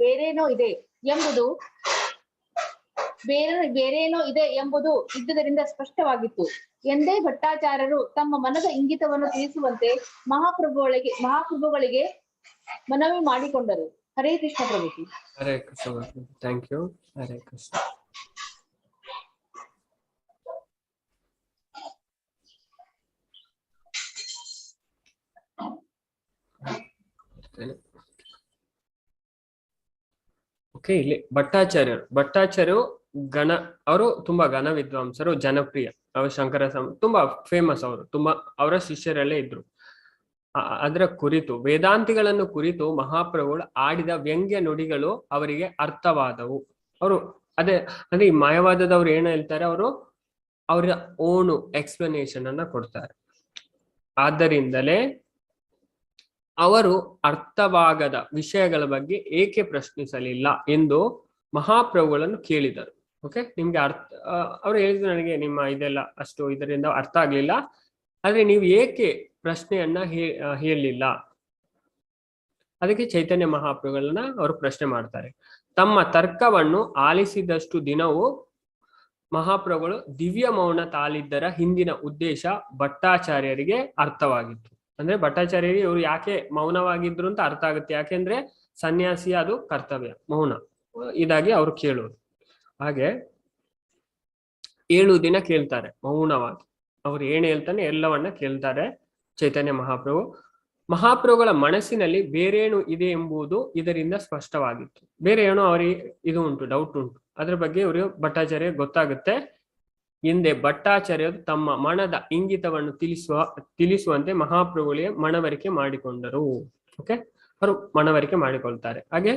ಬೇರೇನೋ ಇದೆ ಎಂಬುದು ಇದ್ದುದರಿಂದ ಸ್ಪಷ್ಟವಾಗಿತ್ತು ಎಂದೇ ಭಟ್ಟಾಚಾರ್ಯರು ತಮ್ಮ ಮನದ ಇಂಗಿತವನ್ನು ತಿಳಿಸುವಂತೆ ಮಹಾಪ್ರಭುಗಳಿಗೆ ಮನವಿ ಮಾಡಿಕೊಂಡರು. Hare Krishna Prabhuji. Hare Krishna. Thank you. Hare Krishna. Okay, ಇಲ್ಲಿ ಭಟ್ಟಾಚಾರ್ಯರು ಅವರು ತುಂಬಾ ಘನ ವಿದ್ವಾಂಸರು, ಜನಪ್ರಿಯ. ಅವರು ಶಂಕರ ತುಂಬಾ ಫೇಮಸ್. ಅವರು ತುಂಬಾ ಅವರ ಶಿಷ್ಯರಲ್ಲೇ ಇದ್ರು. ಅದರ ಕುರಿತು ವೇದಾಂತಿಗಳನ್ನು ಕುರಿತು ಮಹಾಪ್ರಭುಗಳು ಆಡಿದ ವ್ಯಂಗ್ಯ ನುಡಿಗಳು ಅವರಿಗೆ ಅರ್ಥವಾದವು. ಅವರು ಅಂದ್ರೆ ಈ ಮಾಯವಾದದವ್ರು ಏನ್ ಹೇಳ್ತಾರೆ, ಅವರು ಅವರ ಓನು ಎಕ್ಸ್ಪ್ಲನೇಷನ್ ಅನ್ನ ಕೊಡ್ತಾರೆ. ಆದ್ದರಿಂದಲೇ ಅವರು ಅರ್ಥವಾಗದ ವಿಷಯಗಳ ಬಗ್ಗೆ ಏಕೆ ಪ್ರಶ್ನಿಸಲಿಲ್ಲ ಎಂದು ಮಹಾಪ್ರಭುಗಳನ್ನು ಕೇಳಿದರು. ಓಕೆ, ನಿಮ್ಗೆ ಅವ್ರು ಹೇಳಿದ್ರು, ನನಗೆ ನಿಮ್ಮ ಇದೆಲ್ಲ ಅಷ್ಟು ಇದರಿಂದ ಅರ್ಥ ಆಗ್ಲಿಲ್ಲ, ಆದ್ರೆ ನೀವು ಏಕೆ ಪ್ರಶ್ನೆಯನ್ನ ಹೇಳಲಿಲ್ಲ? ಅದಕ್ಕೆ ಚೈತನ್ಯ ಮಹಾಪ್ರಭುಗಳನ್ನ ಅವರು ಪ್ರಶ್ನೆ ಮಾಡ್ತಾರೆ. ತಮ್ಮ ತರ್ಕವನ್ನು ಆಲಿಸಿದಷ್ಟು ದಿನವೂ ಮಹಾಪ್ರಭುಗಳು ದಿವ್ಯ ಮೌನ ತಾಳಿದ್ದರ ಹಿಂದಿನ ಉದ್ದೇಶ ಭಟ್ಟಾಚಾರ್ಯರಿಗೆ ಅರ್ಥವಾಗಿತ್ತು. ಅಂದ್ರೆ ಭಟ್ಟಾಚಾರ್ಯರಿಗೆ ಇವರು ಯಾಕೆ ಮೌನವಾಗಿದ್ರು ಅಂತ ಅರ್ಥ ಆಗುತ್ತೆ. ಯಾಕೆಂದ್ರೆ ಸನ್ಯಾಸಿ ಅದು ಕರ್ತವ್ಯ, ಮೌನ ಇದಾಗಿ ಅವ್ರು ಕೇಳೋರು. ಹಾಗೆ 7 ದಿನ ಕೇಳ್ತಾರೆ ಮೌನವಾಗಿ. ಅವ್ರು ಏನ್ ಹೇಳ್ತಾನೆ ಎಲ್ಲವನ್ನ ಕೇಳ್ತಾರೆ ಚೈತನ್ಯ ಮಹಾಪ್ರಭುಗಳ ಮನಸ್ಸಿನಲ್ಲಿ ಬೇರೇನು ಇದೆ ಎಂಬುದು ಇದರಿಂದ ಸ್ಪಷ್ಟವಾಗಿತ್ತು. ಬೇರೆ ಏನೋ ಅವರಿಗೆ ಇದು ಉಂಟು, ಡೌಟ್ ಉಂಟು. ಅದ್ರ ಬಗ್ಗೆ ಇವರು ಭಟ್ಟಾಚಾರ್ಯ ಗೊತ್ತಾಗುತ್ತೆ. ಹಿಂದೆ ಭಟ್ಟಾಚಾರ್ಯರು ತಮ್ಮ ಮನದ ಇಂಗಿತವನ್ನು ತಿಳಿಸುವಂತೆ ಮಹಾಪ್ರಭುಗಳಿಗೆ ಮನವರಿಕೆ ಮಾಡಿಕೊಂಡರು. ಓಕೆ, ಅವರು ಮನವರಿಕೆ ಮಾಡಿಕೊಳ್ತಾರೆ. ಹಾಗೆ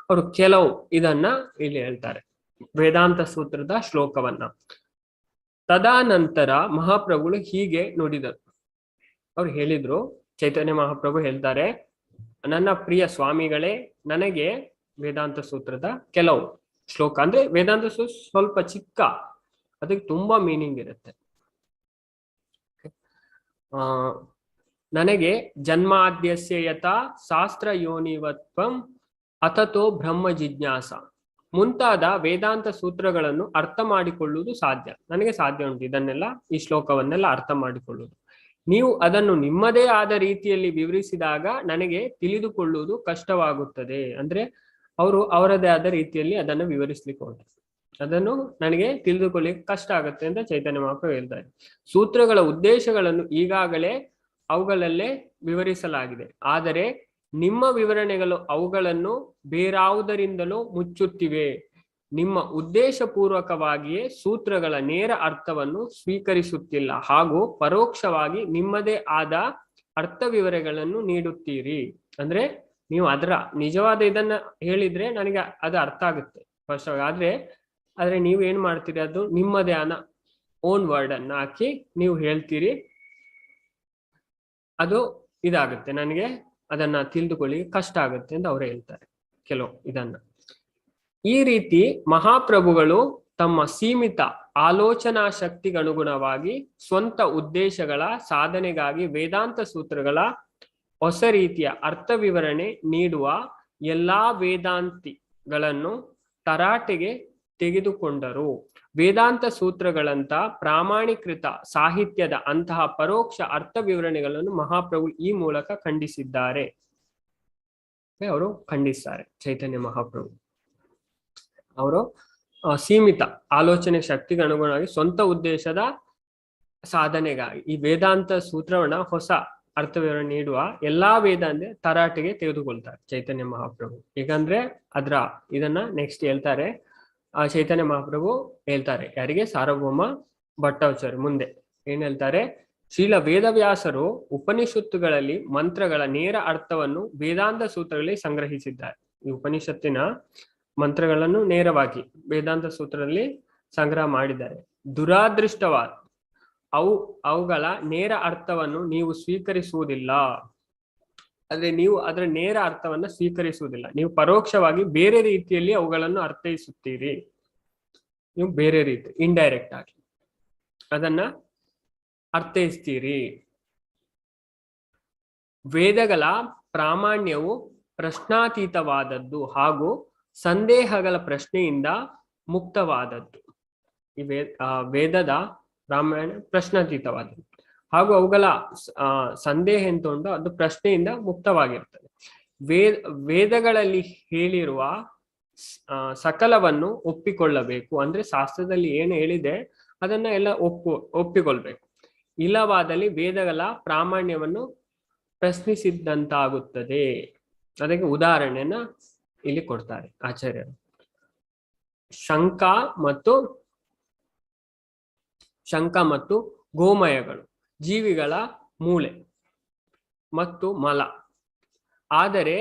ಅವರು ಕೆಲವು ಇದನ್ನ ಇಲ್ಲಿ ಹೇಳ್ತಾರೆ, ವೇದಾಂತ ಸೂತ್ರದ ಶ್ಲೋಕವನ್ನ. ತದನಂತರ ಮಹಾಪ್ರಭುಗಳು ಹೀಗೆ ನುಡಿದರು. ಅವ್ರು ಹೇಳಿದ್ರು, ಚೈತನ್ಯ ಮಹಾಪ್ರಭು ಹೇಳ್ತಾರೆ, ನನ್ನ ಪ್ರಿಯ ಸ್ವಾಮಿಗಳೇ, ನನಗೆ ವೇದಾಂತ ಸೂತ್ರದ ಕೆಲವು ಶ್ಲೋಕ, ಅಂದ್ರೆ ವೇದಾಂತ ಸೂತ್ರ ಸ್ವಲ್ಪ ಚಿಕ್ಕ, ಅದಕ್ಕೆ ತುಂಬಾ ಮೀನಿಂಗ್ ಇರುತ್ತೆ. ನನಗೆ ಜನ್ಮಾದ್ಯಸ್ಯ ಯಥಾ ಶಾಸ್ತ್ರ ಯೋನಿವತ್ವಂ ಅಥತೋ ಬ್ರಹ್ಮ ಜಿಜ್ಞಾಸ ಮುಂತಾದ ವೇದಾಂತ ಸೂತ್ರಗಳನ್ನು ಅರ್ಥ ಮಾಡಿಕೊಳ್ಳುವುದು ಸಾಧ್ಯ. ನನಗೆ ಸಾಧ್ಯ ಉಂಟು ಇದನ್ನೆಲ್ಲ, ಈ ಶ್ಲೋಕವನ್ನೆಲ್ಲ ಅರ್ಥ ಮಾಡಿಕೊಳ್ಳುವುದು. ನೀವು ಅದನ್ನು ನಿಮ್ಮದೇ ಆದ ರೀತಿಯಲ್ಲಿ ವಿವರಿಸಿದಾಗ ನನಗೆ ತಿಳಿದುಕೊಳ್ಳುವುದು ಕಷ್ಟವಾಗುತ್ತದೆ. ಅಂದ್ರೆ ಅವರು ಅವರದೇ ಆದ ರೀತಿಯಲ್ಲಿ ಅದನ್ನು ವಿವರಿಸ್ಲಿಕ್ಕೆ ಹೊರಟರು. ಅದನ್ನು ನನಗೆ ತಿಳಿದುಕೊಳ್ಳಿಕ್ಕೆ ಕಷ್ಟ ಆಗುತ್ತೆ ಅಂತ ಚೈತನ್ಯ ಮಹಾಪ್ರಭು ಹೇಳ್ತಾರೆ. ಸೂತ್ರಗಳ ಉದ್ದೇಶಗಳನ್ನು ಈಗಾಗಲೇ ಅವುಗಳಲ್ಲೇ ವಿವರಿಸಲಾಗಿದೆ, ಆದರೆ ನಿಮ್ಮ ವಿವರಣೆಗಳು ಅವುಗಳನ್ನು ಬೇರಾವುದರಿಂದಲೂ ಮುಚ್ಚುತ್ತಿವೆ. ನಿಮ್ಮ ಉದ್ದೇಶಪೂರ್ವಕವಾಗಿಯೇ ಸೂತ್ರಗಳ ನೇರ ಅರ್ಥವನ್ನು ಸ್ವೀಕರಿಸುತ್ತಿಲ್ಲ ಹಾಗೂ ಪರೋಕ್ಷವಾಗಿ ನಿಮ್ಮದೇ ಆದ ಅರ್ಥ ವಿವರಗಳನ್ನು ನೀಡುತ್ತೀರಿ. ಅಂದ್ರೆ ನೀವು ಅದರ ನಿಜವಾದ ಇದನ್ನ ಹೇಳಿದ್ರೆ ನನಗೆ ಅದು ಅರ್ಥ ಆಗುತ್ತೆ ಸ್ಪಷ್ಟವಾಗಿ. ಆದ್ರೆ ನೀವು ಏನ್ ಮಾಡ್ತೀರಿ, ಅದು ನಿಮ್ಮದೇ ಆದ ಓನ್ ವರ್ಡ್ ಅನ್ನ ಹಾಕಿ ನೀವು ಹೇಳ್ತೀರಿ, ಅದು ಇದಾಗುತ್ತೆ, ನನಗೆ ಅದನ್ನ ತಿಳಿದುಕೊಳ್ಳಿ ಕಷ್ಟ ಆಗುತ್ತೆ ಅಂತ ಅವ್ರು ಹೇಳ್ತಾರೆ ಕೆಲವು ಇದನ್ನ. ಈ ರೀತಿ ಮಹಾಪ್ರಭುಗಳು ತಮ್ಮ ಸೀಮಿತ ಆಲೋಚನಾ ಶಕ್ತಿಗನುಗುಣವಾಗಿ ಸ್ವಂತ ಉದ್ದೇಶಗಳ ಸಾಧನೆಗಾಗಿ ವೇದಾಂತ ಸೂತ್ರಗಳ ಹೊಸ ರೀತಿಯ ಅರ್ಥ ವಿವರಣೆ ನೀಡುವ ಎಲ್ಲಾ ವೇದಾಂತಿಗಳನ್ನು ತರಾಟೆಗೆ ತೆಗೆದುಕೊಂಡರು. ವೇದಾಂತ ಸೂತ್ರಗಳಂತ ಪ್ರಾಮಾಣೀಕೃತ ಸಾಹಿತ್ಯದ ಅಂತಹ ಪರೋಕ್ಷ ಅರ್ಥ ವಿವರಣೆಗಳನ್ನು ಮಹಾಪ್ರಭು ಈ ಮೂಲಕ ಖಂಡಿಸಿದ್ದಾರೆ. ಅವರು ಖಂಡಿಸ್ತಾರೆ ಚೈತನ್ಯ ಮಹಾಪ್ರಭು. ಅವರು ಸೀಮಿತ ಆಲೋಚನೆ ಶಕ್ತಿಗೆ ಅನುಗುಣವಾಗಿ ಸ್ವಂತ ಉದ್ದೇಶದ ಸಾಧನೆಗಾಗಿ ಈ ವೇದಾಂತ ಸೂತ್ರವನ್ನ ಹೊಸ ಅರ್ಥ ವಿವರಣೆ ನೀಡುವ ಎಲ್ಲಾ ವೇದಾಂತ ತರಾಟೆಗೆ ತೆಗೆದುಕೊಳ್ತಾರೆ ಚೈತನ್ಯ ಮಹಾಪ್ರಭು. ಹೇಗಂದ್ರೆ ಇದನ್ನ ನೆಕ್ಸ್ಟ್ ಹೇಳ್ತಾರೆ, ಚೈತನ್ಯ ಮಹಾಪ್ರಭು ಹೇಳ್ತಾರೆ ಯಾರಿಗೆ, ಸಾರ್ವಭೌಮ ಭಟ್ಟಾಚಾರ್ಯ ಮುಂದೆ ಏನ್ ಹೇಳ್ತಾರೆ, ಶ್ರೀಲ ವೇದವ್ಯಾಸರು ಉಪನಿಷತ್ತುಗಳಲ್ಲಿ ಮಂತ್ರಗಳ ನೇರ ಅರ್ಥವನ್ನು ವೇದಾಂತ ಸೂತ್ರಗಳಲ್ಲಿ ಸಂಗ್ರಹಿಸಿದ್ದಾರೆ. ಈ ಉಪನಿಷತ್ತಿನ ಮಂತ್ರಗಳನ್ನು ನೇರವಾಗಿ ವೇದಾಂತ ಸೂತ್ರದಲ್ಲಿ ಸಂಗ್ರಹ ಮಾಡಿದ್ದಾರೆ. ದುರಾದೃಷ್ಟವಾದ ಅವುಗಳ ನೇರ ಅರ್ಥವನ್ನು ನೀವು ಸ್ವೀಕರಿಸುವುದಿಲ್ಲ. ಆದ್ರೆ ನೀವು ಅದರ ನೇರ ಅರ್ಥವನ್ನ ಸ್ವೀಕರಿಸುವುದಿಲ್ಲ, ನೀವು ಪರೋಕ್ಷವಾಗಿ ಬೇರೆ ರೀತಿಯಲ್ಲಿ ಅವುಗಳನ್ನು ಅರ್ಥೈಸುತ್ತೀರಿ. ನೀವು ಬೇರೆ ರೀತಿ ಇಂಡೈರೆಕ್ಟ್ ಆಗಿ ಅದನ್ನ ಅರ್ಥೈಸ್ತೀರಿ. ವೇದಗಳ ಪ್ರಾಮಾಣ್ಯವು ಪ್ರಶ್ನಾತೀತವಾದದ್ದು ಹಾಗೂ ಸಂದೇಹಗಳ ಪ್ರಶ್ನೆಯಿಂದ ಮುಕ್ತವಾದದ್ದು. ಈ ವೇದದ ರಾಮಾಯಣ ಪ್ರಶ್ನಾತೀತವಾದದ್ದು ಹಾಗೂ ಅವುಗಳ ಸಂದೇಹ ಎಂತ ಉಂಟು ಅದು ಪ್ರಶ್ನೆಯಿಂದ ಮುಕ್ತವಾಗಿರ್ತದೆ. ವೇದಗಳಲ್ಲಿ ಹೇಳಿರುವ ಸಕಲವನ್ನು ಒಪ್ಪಿಕೊಳ್ಳಬೇಕು. ಅಂದ್ರೆ ಶಾಸ್ತ್ರದಲ್ಲಿ ಏನು ಹೇಳಿದೆ ಅದನ್ನ ಎಲ್ಲ ಒಪ್ಪಿಕೊಳ್ಬೇಕು. ಇಲ್ಲವಾದಲ್ಲಿ ವೇದಗಳ ಪ್ರಾಮಾಣ್ಯವನ್ನು ಪ್ರಶ್ನಿಸಿದಂತಾಗುತ್ತದೆ. ಅದಕ್ಕೆ ಉದಾಹರಣೆಯನ್ನ ಇಲ್ಲಿ ಕೊಡ್ತಾರೆ ಆಚಾರ್ಯರು. ಶಂಖ ಮತ್ತು ಗೋಮಯಗಳು ಜೀವಿಗಳ ಮೂಳೆ ಮತ್ತು ಮಲ, ಆದರೆ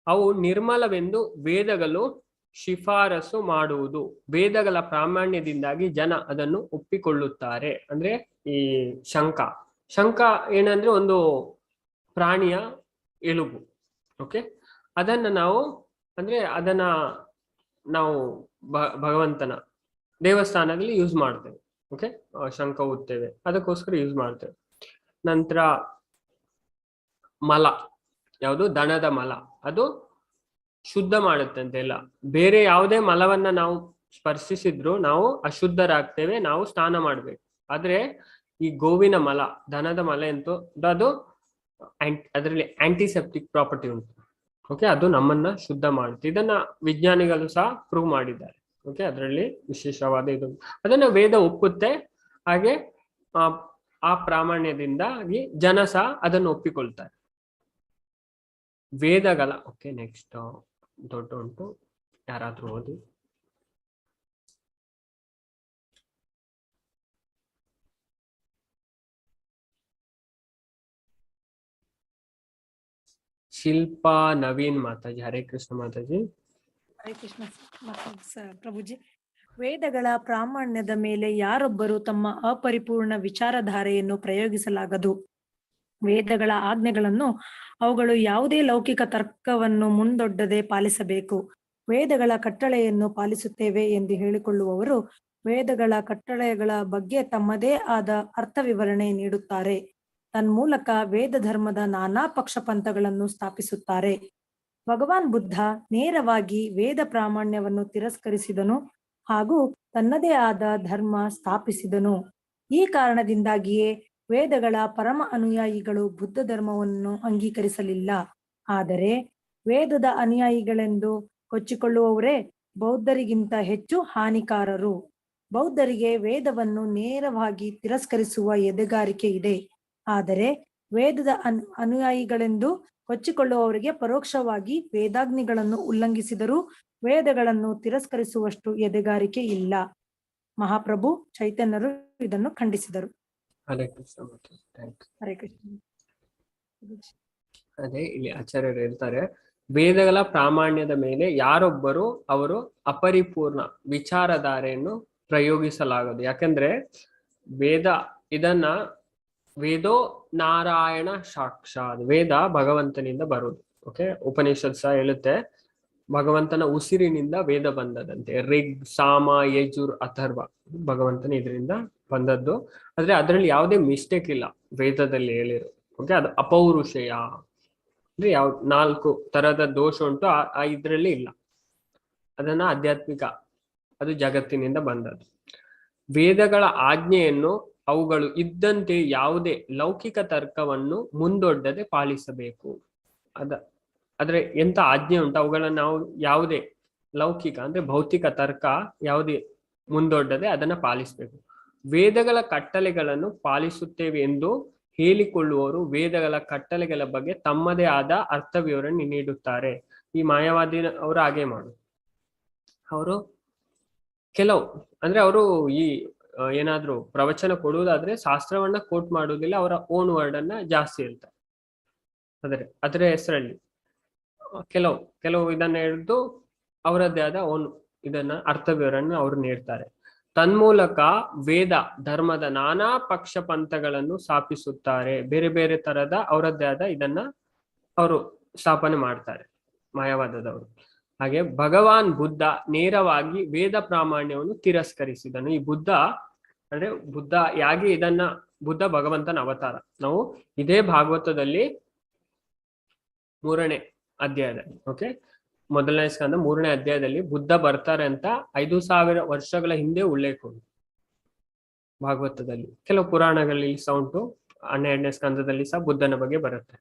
ಅವು ನಿರ್ಮಲವೆಂದು ವೇದಗಳು ಶಿಫಾರಸು ಮಾಡುವುದು. ವೇದಗಳ ಪ್ರಾಮಾಣ್ಯದಿಂದಾಗಿ ಜನ ಅದನ್ನು ಒಪ್ಪಿಕೊಳ್ಳುತ್ತಾರೆ. ಅಂದ್ರೆ ಈ ಶಂಖ ಏನಂದ್ರೆ ಒಂದು ಪ್ರಾಣಿಯ ಎಲುಬು. ಓಕೆ, ಅದನ್ನ ನಾವು ಭಗವಂತನ ದೇವಸ್ಥಾನದಲ್ಲಿ ಯೂಸ್ ಮಾಡ್ತೇವೆ. ಓಕೆ, ಶಂಖ ಊದ್ತೇವೆ, ಅದಕ್ಕೋಸ್ಕರ ಯೂಸ್ ಮಾಡ್ತೇವೆ. ನಂತರ ಮಲ, ಯಾವುದು ದನದ ಮಲ, ಅದು ಶುದ್ಧ ಮಾಡುತ್ತೆ ಅಂತೆಲ್ಲ. ಬೇರೆ ಯಾವುದೇ ಮಲವನ್ನ ನಾವು ಸ್ಪರ್ಶಿಸಿದ್ರು ನಾವು ಅಶುದ್ಧರಾಗ್ತೇವೆ, ನಾವು ಸ್ನಾನ ಮಾಡ್ಬೇಕು. ಆದ್ರೆ ಈ ಗೋವಿನ ಮಲ, ದನದ ಮಲ ಎಂತೂ ಅದು ಅದರಲ್ಲಿ ಆಂಟಿಸೆಪ್ಟಿಕ್ ಪ್ರಾಪರ್ಟಿ ಉಂಟು. ಓಕೆ, ಅದು ನಮ್ಮನ್ನ ಶುದ್ಧ ಮಾಡುತ್ತೆ. ಇದನ್ನ ವಿಜ್ಞಾನಿಗಳು ಸಹ ಪ್ರೂವ್ ಮಾಡಿದ್ದಾರೆ. ಓಕೆ, ಅದರಲ್ಲಿ ವಿಶೇಷವಾದ ಇದು ಅದನ್ನ ವೇದ ಒಪ್ಪುತ್ತೆ. ಹಾಗೆ ಆ ಪ್ರಾಮಾಣ್ಯದಿಂದಾಗಿ ಜನ ಸಹ ಅದನ್ನು ಒಪ್ಪಿಕೊಳ್ತಾರೆ. ವೇದಗಳ ಓಕೆ, ನೆಕ್ಸ್ಟ್ ದೊಡ್ಡ ಉಂಟು, ಯಾರಾದ್ರೂ ಓದಿ. ಶಿಲ್ಪಾ ನವೀನ್ ಮಾತಾಜಿ. ಹರೇ ಕೃಷ್ಣ ಮಾತಾಜಿ. ಹರೇ ಕೃಷ್ಣ ಪ್ರಭುಜಿ. ವೇದಗಳ ಪ್ರಾಮಾಣ್ಯದ ಮೇಲೆ ಯಾರೊಬ್ಬರು ತಮ್ಮ ಅಪರಿಪೂರ್ಣ ವಿಚಾರಧಾರೆಯನ್ನು ಪ್ರಯೋಗಿಸಲಾಗದು. ವೇದಗಳ ಆಜ್ಞೆಗಳನ್ನು ಅವುಗಳು ಯಾವುದೇ ಲೌಕಿಕ ತರ್ಕವನ್ನು ಮುಂದೊಡ್ಡದೆ ಪಾಲಿಸಬೇಕು. ವೇದಗಳ ಕಟ್ಟಳೆಯನ್ನು ಪಾಲಿಸುತ್ತೇವೆ ಎಂದು ಹೇಳಿಕೊಳ್ಳುವವರು ವೇದಗಳ ಕಟ್ಟಳೆಗಳ ಬಗ್ಗೆ ತಮ್ಮದೇ ಆದ ಅರ್ಥ ವಿವರಣೆ ನೀಡುತ್ತಾರೆ. ತನ್ಮೂಲಕ ವೇದ ಧರ್ಮದ ನಾನಾ ಪಕ್ಷಪಂಥಗಳನ್ನು ಸ್ಥಾಪಿಸುತ್ತಾರೆ. ಭಗವಾನ್ ಬುದ್ಧ ನೇರವಾಗಿ ವೇದ ಪ್ರಾಮಾಣ್ಯವನ್ನು ತಿರಸ್ಕರಿಸಿದನು ಹಾಗೂ ತನ್ನದೇ ಆದ ಧರ್ಮ ಸ್ಥಾಪಿಸಿದನು. ಈ ಕಾರಣದಿಂದಾಗಿಯೇ ವೇದಗಳ ಪರಮ ಅನುಯಾಯಿಗಳು ಬುದ್ಧ ಧರ್ಮವನ್ನು ಅಂಗೀಕರಿಸಲಿಲ್ಲ. ಆದರೆ ವೇದದ ಅನುಯಾಯಿಗಳೆಂದು ಕೊಚ್ಚಿಕೊಳ್ಳುವವರೇ ಬೌದ್ಧರಿಗಿಂತ ಹೆಚ್ಚು ಹಾನಿಕಾರರು. ಬೌದ್ಧರಿಗೆ ವೇದವನ್ನು ನೇರವಾಗಿ ತಿರಸ್ಕರಿಸುವ ಎದೆಗಾರಿಕೆ ಇದೆ. ಆದರೆ ವೇದದ ಅನುಯಾಯಿಗಳೆಂದು ಕೊಚ್ಚಿಕೊಳ್ಳುವವರಿಗೆ ಪರೋಕ್ಷವಾಗಿ ವೇದಾಗ್ನಿಗಳನ್ನು ಉಲ್ಲಂಘಿಸಿದರೂ ವೇದಗಳನ್ನು ತಿರಸ್ಕರಿಸುವಷ್ಟು ಎದೆಗಾರಿಕೆ ಇಲ್ಲ. ಮಹಾಪ್ರಭು ಚೈತನ್ಯರು ಇದನ್ನು ಖಂಡಿಸಿದರು. ಹರೇ ಕೃಷ್ಣ. ಹರೇ ಕೃಷ್ಣ. ಅದೇ ಇಲ್ಲಿ ಆಚಾರ್ಯರು ಹೇಳ್ತಾರೆ, ವೇದಗಳ ಪ್ರಾಮಾಣ್ಯದ ಮೇಲೆ ಯಾರೊಬ್ಬರು ಅವರು ಅಪರಿಪೂರ್ಣ ವಿಚಾರಧಾರೆಯನ್ನು ಪ್ರಯೋಗಿಸಲಾಗದು. ಯಾಕಂದ್ರೆ ವೇದೋ ನಾರಾಯಣ ಸಾಕ್ಷಾತ್, ವೇದ ಭಗವಂತನಿಂದ ಬರುವುದು. ಓಕೆ, ಉಪನಿಷತ್ ಸಹ ಹೇಳುತ್ತೆ ಭಗವಂತನ ಉಸಿರಿನಿಂದ ವೇದ ಬಂದದಂತೆ. ರಿಗ್, ಸಾಮ, ಯಜುರ್, ಅಥರ್ವ ಭಗವಂತನ ಇದರಿಂದ ಬಂದದ್ದು. ಆದ್ರೆ ಅದರಲ್ಲಿ ಯಾವುದೇ ಮಿಸ್ಟೇಕ್ ಇಲ್ಲ ವೇದದಲ್ಲಿ ಹೇಳಿರು. ಓಕೆ, ಅದು ಅಪೌರುಷೇಯ ಅಂದ್ರೆ 4 ತರದ ದೋಷ ಉಂಟು, ಇದ್ರಲ್ಲಿ ಇಲ್ಲ. ಅದನ್ನ ಆಧ್ಯಾತ್ಮಿಕ, ಅದು ಜಗತ್ತಿನಿಂದ ಬಂದದ್ದು. ವೇದಗಳ ಆಜ್ಞೆಯನ್ನು ಅವುಗಳು ಇದ್ದಂತೆ ಯಾವುದೇ ಲೌಕಿಕ ತರ್ಕವನ್ನು ಮುಂದೊಡ್ಡದೆ ಪಾಲಿಸಬೇಕು. ಆದ್ರೆ ಎಂತ ಆಜ್ಞೆ ಉಂಟು ಅವುಗಳನ್ನ ನಾವು ಯಾವುದೇ ಲೌಕಿಕ ಅಂದ್ರೆ ಭೌತಿಕ ತರ್ಕ ಯಾವುದೇ ಮುಂದೊಡ್ಡದೆ ಅದನ್ನ ಪಾಲಿಸಬೇಕು. ವೇದಗಳ ಕಟ್ಟಳೆಗಳನ್ನು ಪಾಲಿಸುತ್ತೇವೆ ಎಂದು ಹೇಳಿಕೊಳ್ಳುವವರು ವೇದಗಳ ಕಟ್ಟಳೆಗಳ ಬಗ್ಗೆ ತಮ್ಮದೇ ಆದ ಅರ್ಥ ವಿವರಣೆ ನೀಡುತ್ತಾರೆ. ಈ ಮಾಯಾವಾದಿ ಅವರು ಹಾಗೆ ಮಾಡುದು. ಅವರು ಕೆಲವು ಅಂದ್ರೆ ಅವರು ಈ ಏನಾದ್ರು ಪ್ರವಚನ ಕೊಡುವುದಾದ್ರೆ ಶಾಸ್ತ್ರವನ್ನ ಕೋಟ್ ಮಾಡುವುದಿಲ್ಲ, ಅವರ ಓನ್ ವರ್ಡ್ ಅನ್ನ ಜಾಸ್ತಿ ಹೇಳ್ತಾರೆ. ಅದರ ಹೆಸರಲ್ಲಿ ಕೆಲವು ಇದನ್ನ ಹಿಡಿದು ಅವರದ್ದೇ ಆದ ಓನ್ ಇದನ್ನ ಅರ್ಥ ವಿವರಣೆ ಅವರು ನೀಡ್ತಾರೆ. ತನ್ಮೂಲಕ ವೇದ ಧರ್ಮದ ನಾನಾ ಪಕ್ಷ ಪಂಥಗಳನ್ನು ಸ್ಥಾಪಿಸುತ್ತಾರೆ. ಬೇರೆ ಬೇರೆ ತರದ ಅವರದ್ದೇ ಆದ ಇದನ್ನ ಅವರು ಸ್ಥಾಪನೆ ಮಾಡ್ತಾರೆ ಮಾಯಾವಾದದವರು. ಹಾಗೆ ಭಗವಾನ್ ಬುದ್ಧ ನೇರವಾಗಿ ವೇದ ಪ್ರಾಮಾಣ್ಯವನ್ನು ತಿರಸ್ಕರಿಸಿದನು. ಈ ಬುದ್ಧ ಬುದ್ಧ ಭಗವಂತನ ಅವತಾರ. ನಾವು ಇದೇ ಭಾಗವತದಲ್ಲಿ 3ನೇ ಅಧ್ಯಾಯದಲ್ಲಿ ಓಕೆ ಮೊದಲನೇ ಸ್ಕಂದ 3ನೇ ಅಧ್ಯಾಯದಲ್ಲಿ ಬುದ್ಧ ಬರ್ತಾರೆ ಅಂತ 5000 ವರ್ಷಗಳ ಹಿಂದೆ ಉಲ್ಲೇಖ ಉಂಟು ಭಾಗವತದಲ್ಲಿ. ಕೆಲವು ಪುರಾಣಗಳಲ್ಲಿ ಸಹ ಉಂಟು. 12ನೇ ಸ್ಕಂದದಲ್ಲಿ ಸಹ ಬುದ್ಧನ ಬಗ್ಗೆ ಬರುತ್ತೆ.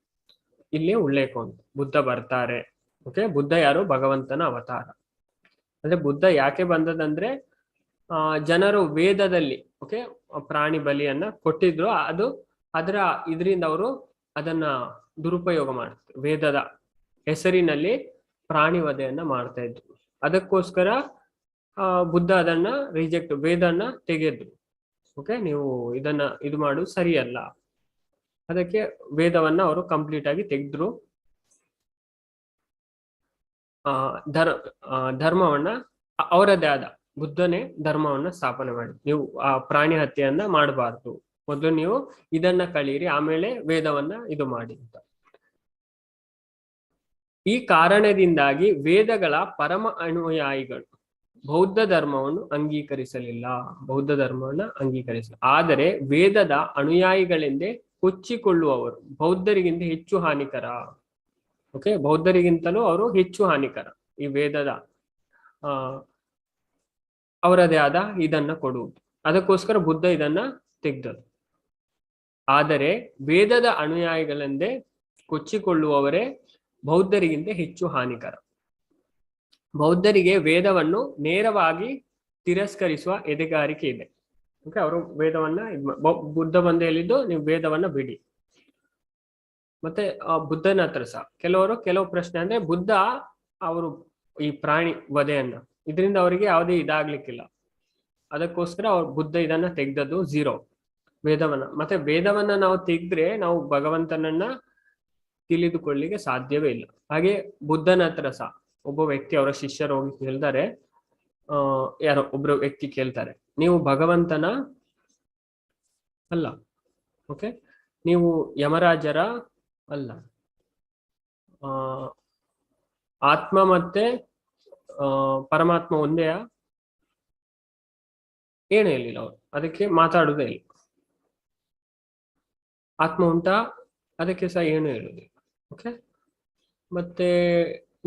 ಇಲ್ಲಿ ಉಲ್ಲೇಖ ಉಂಟು, ಬುದ್ಧ ಬರ್ತಾರೆ. ಓಕೆ, ಬುದ್ಧ ಯಾರು? ಭಗವಂತನ ಅವತಾರ. ಅಂದ್ರೆ ಬುದ್ಧ ಯಾಕೆ ಬಂದದಂದ್ರೆ ಜನರು ವೇದದಲ್ಲಿ ಓಕೆ ಪ್ರಾಣಿ ಬಲಿಯನ್ನ ಕೊಟ್ಟಿದ್ರು. ಅದರ ಇದರಿಂದ ಅವರು ಅದನ್ನ ದುರುಪಯೋಗ ಮಾಡ್ತಾರೆ. ವೇದದ ಹೆಸರಿನಲ್ಲಿ ಪ್ರಾಣಿ ವಧೆಯನ್ನ ಮಾಡ್ತಾ ಇದ್ರು. ಅದಕ್ಕೋಸ್ಕರ ಬುದ್ಧ ಅದನ್ನ ರಿಜೆಕ್ಟ್, ವೇದನ್ನ ತೆಗೆದ್ರು. ಓಕೆ, ನೀವು ಇದನ್ನ ಇದು ಮಾಡುದು ಸರಿಯಲ್ಲ. ಅದಕ್ಕೆ ವೇದವನ್ನ ಅವರು ಕಂಪ್ಲೀಟ್ ಆಗಿ ತೆಗೆದ್ರು. ಧರ್ಮವನ್ನ ಅವರದೇ ಆದ ಬುದ್ಧನೇ ಧರ್ಮವನ್ನ ಸ್ಥಾಪನೆ ಮಾಡಿ, ನೀವು ಆ ಪ್ರಾಣಿ ಹತ್ಯೆಯನ್ನ ಮಾಡಬಾರ್ದು, ಮೊದಲು ನೀವು ಇದನ್ನ ಕಳೀರಿ, ಆಮೇಲೆ ವೇದವನ್ನ ಇದು ಮಾಡಿ ಅಂತ. ಈ ಕಾರಣದಿಂದಾಗಿ ವೇದಗಳ ಪರಮ ಅನುಯಾಯಿಗಳು ಬೌದ್ಧ ಧರ್ಮವನ್ನು ಅಂಗೀಕರಿಸಲಿಲ್ಲ. ಆದರೆ ವೇದದ ಅನುಯಾಯಿಗಳೆಂದೇ ಕೊಚ್ಚಿಕೊಳ್ಳುವವರು ಬೌದ್ಧರಿಗಿಂತ ಹೆಚ್ಚು ಹಾನಿಕರ. ಓಕೆ, ಬೌದ್ಧರಿಗಿಂತಲೂ ಅವರು ಹೆಚ್ಚು ಹಾನಿಕರ. ಈ ವೇದದ ಅವರದೇ ಆದ ಇದನ್ನ ಕೊಡುವುದು. ಅದಕ್ಕೋಸ್ಕರ ಬುದ್ಧ ಇದನ್ನ ತೆಗೆದರು. ಆದರೆ ವೇದದ ಅನುಯಾಯಿಗಳೆಂದೇ ಕೊಚ್ಚಿಕೊಳ್ಳುವವರೇ ಬೌದ್ಧರಿಗಿಂತ ಹೆಚ್ಚು ಹಾನಿಕರ. ಬೌದ್ಧರಿಗೆ ವೇದವನ್ನು ನೇರವಾಗಿ ತಿರಸ್ಕರಿಸುವ ಎದೆಗಾರಿಕೆ ಇದೆ. ಓಕೆ, ಅವರು ವೇದವನ್ನ ಬುದ್ಧ ಬಂದು ಹೇಳಿದ್ದು ನೀವು ವೇದವನ್ನ ಬಿಡಿ. ಮತ್ತೆ ಬುದ್ಧನ ಹತ್ರ ಸಹ ಕೆಲವು ಪ್ರಶ್ನೆ ಅಂದ್ರೆ ಬುದ್ಧ ಅವರು ಈ ಪ್ರಾಣಿ ವಧೆಯನ್ನ ಇದರಿಂದ ಅವರಿಗೆ ಯಾವುದೇ ಇದಾಗ್ಲಿಕ್ಕಿಲ್ಲ. ಅದಕ್ಕೋಸ್ಕರ ಅವ್ರು ಬುದ್ಧ ಇದನ್ನ ತೆಗ್ದದ್ದು 0 ವೇದವನ್ನ. ಮತ್ತೆ ವೇದವನ್ನ ನಾವು ತೆಗೆದ್ರೆ ನಾವು ಭಗವಂತನನ್ನ ತಿಳಿದುಕೊಳ್ಳಿಕ್ಕೆ ಸಾಧ್ಯವೇ ಇಲ್ಲ. ಹಾಗೆ ಬುದ್ಧನ ಹತ್ರ ಸಹ ಒಬ್ಬ ವ್ಯಕ್ತಿ, ಅವರ ಶಿಷ್ಯರು ಹೋಗಿ ಕೇಳ್ತಾರೆ, ಯಾರೋ ಒಬ್ರು ವ್ಯಕ್ತಿ ಕೇಳ್ತಾರೆ, ನೀವು ಭಗವಂತನ ಅಲ್ಲ, ಓಕೆ, ನೀವು ಯಮರಾಜರ ಅಲ್ಲ, ಆತ್ಮ ಮತ್ತೆ ಪರಮಾತ್ಮ ಒಂದೇ? ಏನು ಹೇಳಿಲ್ಲ ಅವರು. ಅದಕ್ಕೆ ಮಾತಾಡುವುದೇ ಇಲ್ಲ. ಆತ್ಮ ಉಂಟಾ? ಅದಕ್ಕೆ ಸಹ ಏನು ಹೇಳುದಿಲ್ಲ. ಓಕೆ, ಮತ್ತೆ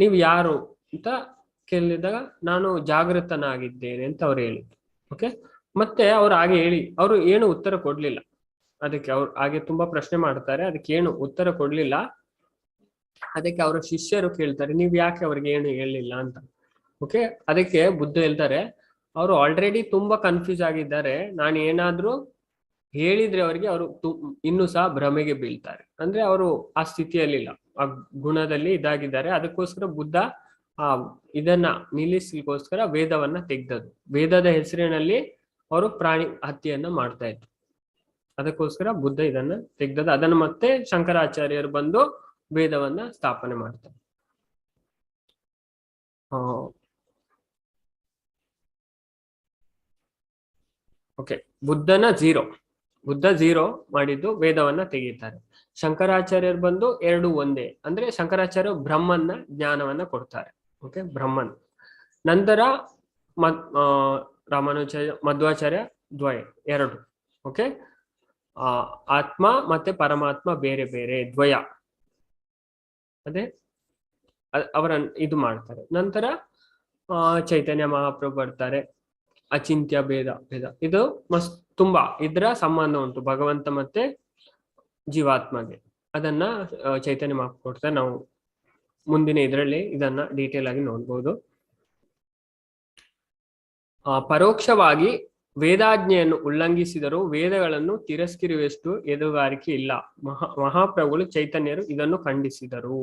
ನೀವು ಯಾರು ಅಂತ ಕೇಳಿದಾಗ ನಾನು ಜಾಗೃತನಾಗಿದ್ದೇನೆ ಅಂತ ಅವ್ರು ಹೇಳಿದ್ರು. ಓಕೆ, ಮತ್ತೆ ಅವ್ರು ಹಾಗೆ ಹೇಳಿ ಅವರು ಏನು ಉತ್ತರ ಕೊಡ್ಲಿಲ್ಲ. ಅದಕ್ಕೆ ಅವ್ರು ಹಾಗೆ ತುಂಬಾ ಪ್ರಶ್ನೆ ಮಾಡ್ತಾರೆ, ಅದಕ್ಕೆ ಏನು ಉತ್ತರ ಕೊಡ್ಲಿಲ್ಲ. ಅದಕ್ಕೆ ಅವರ ಶಿಷ್ಯರು ಕೇಳ್ತಾರೆ, ನೀವು ಯಾಕೆ ಅವ್ರಿಗೆ ಏನು ಹೇಳಿಲ್ಲ ಅಂತ. ಓಕೆ, ಅದಕ್ಕೆ ಬುದ್ಧ ಹೇಳ್ತಾರೆ, ಅವರು ಆಲ್ರೆಡಿ ತುಂಬಾ ಕನ್ಫ್ಯೂಸ್ ಆಗಿದ್ದಾರೆ. ನಾನು ಏನಾದ್ರೂ ಹೇಳಿದ್ರೆ ಅವರಿಗೆ ಅವರು ಇನ್ನೂ ಸಹ ಭ್ರಮೆಗೆ ಬೀಳ್ತಾರೆ. ಅಂದ್ರೆ ಅವರು ಆ ಸ್ಥಿತಿಯಲ್ಲಿಲ್ಲ, ಆ ಗುಣದಲ್ಲಿ ಇದಾಗಿದ್ದಾರೆ. ಅದಕ್ಕೋಸ್ಕರ ಬುದ್ಧ ಇದನ್ನ ನಿಲ್ಲಿಸ್ಲಿಕ್ಕೋಸ್ಕರ ವೇದವನ್ನ ತೆಗ್ದದ್ದು. ವೇದದ ಹೆಸರಿನಲ್ಲಿ ಅವರು ಪ್ರಾಣಿ ಹತ್ಯೆಯನ್ನ ಮಾಡ್ತಾ ಇದ್ರು. ಅದಕ್ಕೋಸ್ಕರ ಬುದ್ಧ ಇದನ್ನ ತೆಗ್ದದ್ದು. ಅದನ್ನ ಮತ್ತೆ ಶಂಕರಾಚಾರ್ಯರು ಬಂದು ವೇದವನ್ನ ಸ್ಥಾಪನೆ ಮಾಡ್ತಾರೆ. ಓಕೆ, ಬುದ್ಧ 0 ಮಾಡಿದ್ದು, ವೇದವನ್ನ ತೆಗೀತಾರೆ. ಶಂಕರಾಚಾರ್ಯರು ಬಂದು 2 ಒಂದೇ. ಅಂದ್ರೆ ಶಂಕರಾಚಾರ್ಯ ಬ್ರಹ್ಮನ್ನ ಜ್ಞಾನವನ್ನ ಕೊಡ್ತಾರೆ. ಓಕೆ, ಬ್ರಹ್ಮನ್. ನಂತರ ರಾಮಾನುಜಾಚಾರ್ಯ, ಮಧ್ವಾಚಾರ್ಯ 2. ಓಕೆ, ಆತ್ಮ ಮತ್ತೆ ಪರಮಾತ್ಮ ಬೇರೆ ಬೇರೆ, ದ್ವಯ. ಅದೇ ಅವರ ಇದು ಮಾಡ್ತಾರೆ. ನಂತರ ಚೈತನ್ಯ ಮಹಾಪ್ರಭು ಬರ್ತಾರೆ, ಅಚಿಂತ್ಯ ಭೇದ. ಇದು ತುಂಬಾ ಇದರ ಸಂಬಂಧ ಉಂಟು ಭಗವಂತ ಮತ್ತೆ ಜೀವಾತ್ಮಗೆ. ಅದನ್ನ ಚೈತನ್ಯ ಮಹಾಪ್ರಭು ಕೊಡ್ತಾರೆ. ನಾವು ಮುಂದಿನ ಇದರಲ್ಲಿ ಇದನ್ನ ಡೀಟೇಲ್ ಆಗಿ ನೋಡ್ಬೋದು. ಪರೋಕ್ಷವಾಗಿ ವೇದಾಜ್ಞೆಯನ್ನು ಉಲ್ಲಂಘಿಸಿದರೂ ವೇದಗಳನ್ನು ತಿರಸ್ಕರಿಸುವಷ್ಟು ಎದುಗಾರಿಕೆ ಇಲ್ಲ. ಮಹಾಪ್ರಭುಗಳು ಚೈತನ್ಯರು ಇದನ್ನು ಖಂಡಿಸಿದರು.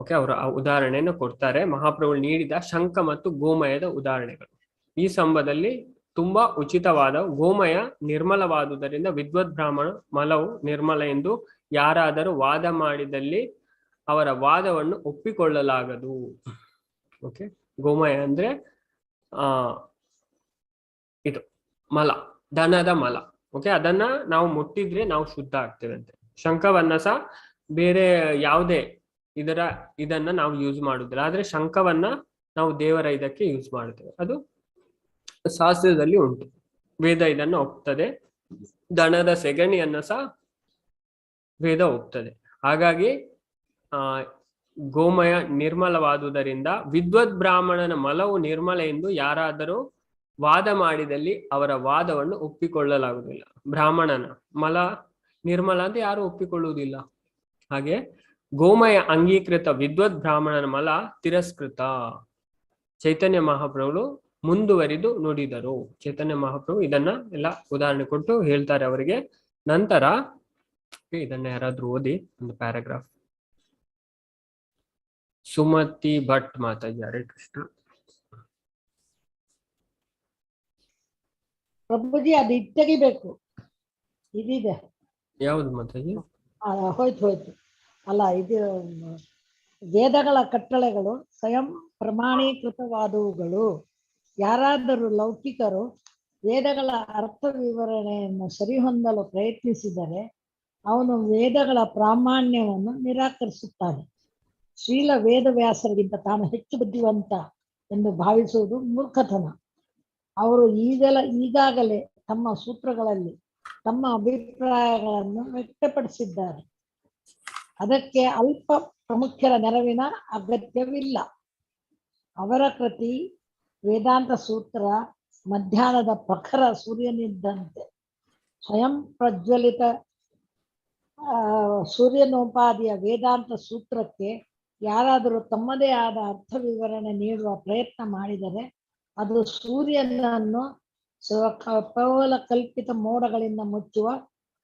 ಓಕೆ, ಅವರು ಆ ಉದಾಹರಣೆಯನ್ನು ಕೊಡ್ತಾರೆ. ಮಹಾಪ್ರಭುಗಳು ನೀಡಿದ ಶಂಖ ಮತ್ತು ಗೋಮಯದ ಉದಾಹರಣೆಗಳು ಈ ಸಂಬಂಧದಲ್ಲಿ ತುಂಬಾ ಉಚಿತವಾದ. ಗೋಮಯ ನಿರ್ಮಲವಾದುದರಿಂದ ವಿದ್ವತ್ ಬ್ರಾಹ್ಮಣ ಮಲವು ನಿರ್ಮಲ ಎಂದು ಯಾರಾದರೂ ವಾದ ಮಾಡಿದಲ್ಲಿ ಅವರ ವಾದವನ್ನು ಒಪ್ಪಿಕೊಳ್ಳಲಾಗದು. ಓಕೆ, ಗೋಮಯ ಅಂದ್ರೆ ಇದು ಮಲ, ದನದ ಮಲ. ಓಕೆ, ಅದನ್ನ ನಾವು ಮುಟ್ಟಿದ್ರೆ ನಾವು ಶುದ್ಧ ಆಗ್ತೇವೆ ಅಂತೆ. ಶಂಖವನ್ನ ಸಹ ಬೇರೆ ಯಾವುದೇ ಇದನ್ನ ನಾವು ಯೂಸ್ ಮಾಡುದಿಲ್ಲ. ಆದ್ರೆ ಶಂಖವನ್ನ ನಾವು ದೇವರ ಇದಕ್ಕೆ ಯೂಸ್ ಮಾಡ್ತೇವೆ. ಅದು ಶಾಸ್ತ್ರದಲ್ಲಿ ಉಂಟು, ವೇದ ಇದನ್ನ ಒಪ್ತದೆ. ದನದ ಸೆಗಣಿಯನ್ನ ಸಹ ವೇದ ಒಪ್ತದೆ. ಹಾಗಾಗಿ ಗೋಮಯ ನಿರ್ಮಲವಾದುದರಿಂದ ವಿದ್ವದ್ ಬ್ರಾಹ್ಮಣನ ಮಲವು ನಿರ್ಮಲ ಎಂದು ಯಾರಾದರೂ ವಾದ ಮಾಡಿದಲ್ಲಿ ಅವರ ವಾದವನ್ನು ಒಪ್ಪಿಕೊಳ್ಳಲಾಗುವುದಿಲ್ಲ. ಬ್ರಾಹ್ಮಣನ ಮಲ ನಿರ್ಮಲ ಅಂತ ಯಾರು ಒಪ್ಪಿಕೊಳ್ಳುವುದಿಲ್ಲ. ಹಾಗೆ ಗೋಮಯ ಅಂಗೀಕೃತ ವಿದ್ವದ್ ಬ್ರಾಹ್ಮಣನ ಮಲ ತಿರಸ್ಕೃತ. ಚೈತನ್ಯ ಮಹಾಪ್ರಭುಗಳು ಮುಂದುವರಿದು ನುಡಿದರು. ಚೈತನ್ಯ ಮಹಾಪ್ರಭು ಇದನ್ನ ಎಲ್ಲ ಉದಾಹರಣೆ ಕೊಟ್ಟು ಹೇಳ್ತಾರೆ ಅವರಿಗೆ. ನಂತರ ಇದನ್ನ ಯಾರಾದ್ರೂ ಓದಿ ಒಂದು ಪ್ಯಾರಾಗ್ರಾಫ್. ಸುಮತಿ ಭಟ್ ಮಾತಾಜಿ. ಹರೇ ಕೃಷ್ಣ. ಪ್ರಭುಜಿ ಅದು ತೆಗಿಬೇಕು. ಇದಿದೆ. ಯಾವ್ದು ಮಾತಾಜಿ? ಹೋಯ್ತು. ಅಲ್ಲ, ಇದು ವೇದಗಳ ಕಟ್ಟಳೆಗಳು ಸ್ವಯಂ ಪ್ರಮಾಣೀಕೃತವಾದವುಗಳು. ಯಾರಾದರೂ ಲೌಕಿಕರು ವೇದಗಳ ಅರ್ಥ ವಿವರಣೆಯನ್ನು ಸರಿಹೊಂದಲು ಪ್ರಯತ್ನಿಸಿದರೆ ಅವನು ವೇದಗಳ ಪ್ರಾಮಾಣ್ಯವನ್ನು ನಿರಾಕರಿಸುತ್ತಾನೆ. ಶ್ರೀಲ ವೇದವ್ಯಾಸರಿಗಿಂತ ತಾನು ಹೆಚ್ಚು ಬುದ್ಧಿವಂತ ಎಂದು ಭಾವಿಸುವುದು ಮೂರ್ಖತನ. ಅವರು ಈಗಾಗಲೇ ತಮ್ಮ ಸೂತ್ರಗಳಲ್ಲಿ ತಮ್ಮ ಅಭಿಪ್ರಾಯಗಳನ್ನು ವ್ಯಕ್ತಪಡಿಸಿದ್ದಾರೆ. ಅದಕ್ಕೆ ಅಲ್ಪ ಪ್ರಮುಖರ ನೆರವಿನ ಅಗತ್ಯವಿಲ್ಲ. ಅವರ ಕೃತಿ ವೇದಾಂತ ಸೂತ್ರ ಮಧ್ಯಾಹ್ನದ ಪ್ರಖರ ಸೂರ್ಯನಿದ್ದಂತೆ. ಸ್ವಯಂ ಪ್ರಜ್ವಲಿತ ಸೂರ್ಯನೋಪಾದಿಯ ವೇದಾಂತ ಸೂತ್ರಕ್ಕೆ ಯಾರಾದರೂ ತಮ್ಮದೇ ಆದ ಅರ್ಥ ವಿವರಣೆ ನೀಡುವ ಪ್ರಯತ್ನ ಮಾಡಿದರೆ ಅದು ಸೂರ್ಯನನ್ನು ಪವಲ ಕಲ್ಪಿತ ಮೋಡಗಳಿಂದ ಮುಚ್ಚುವ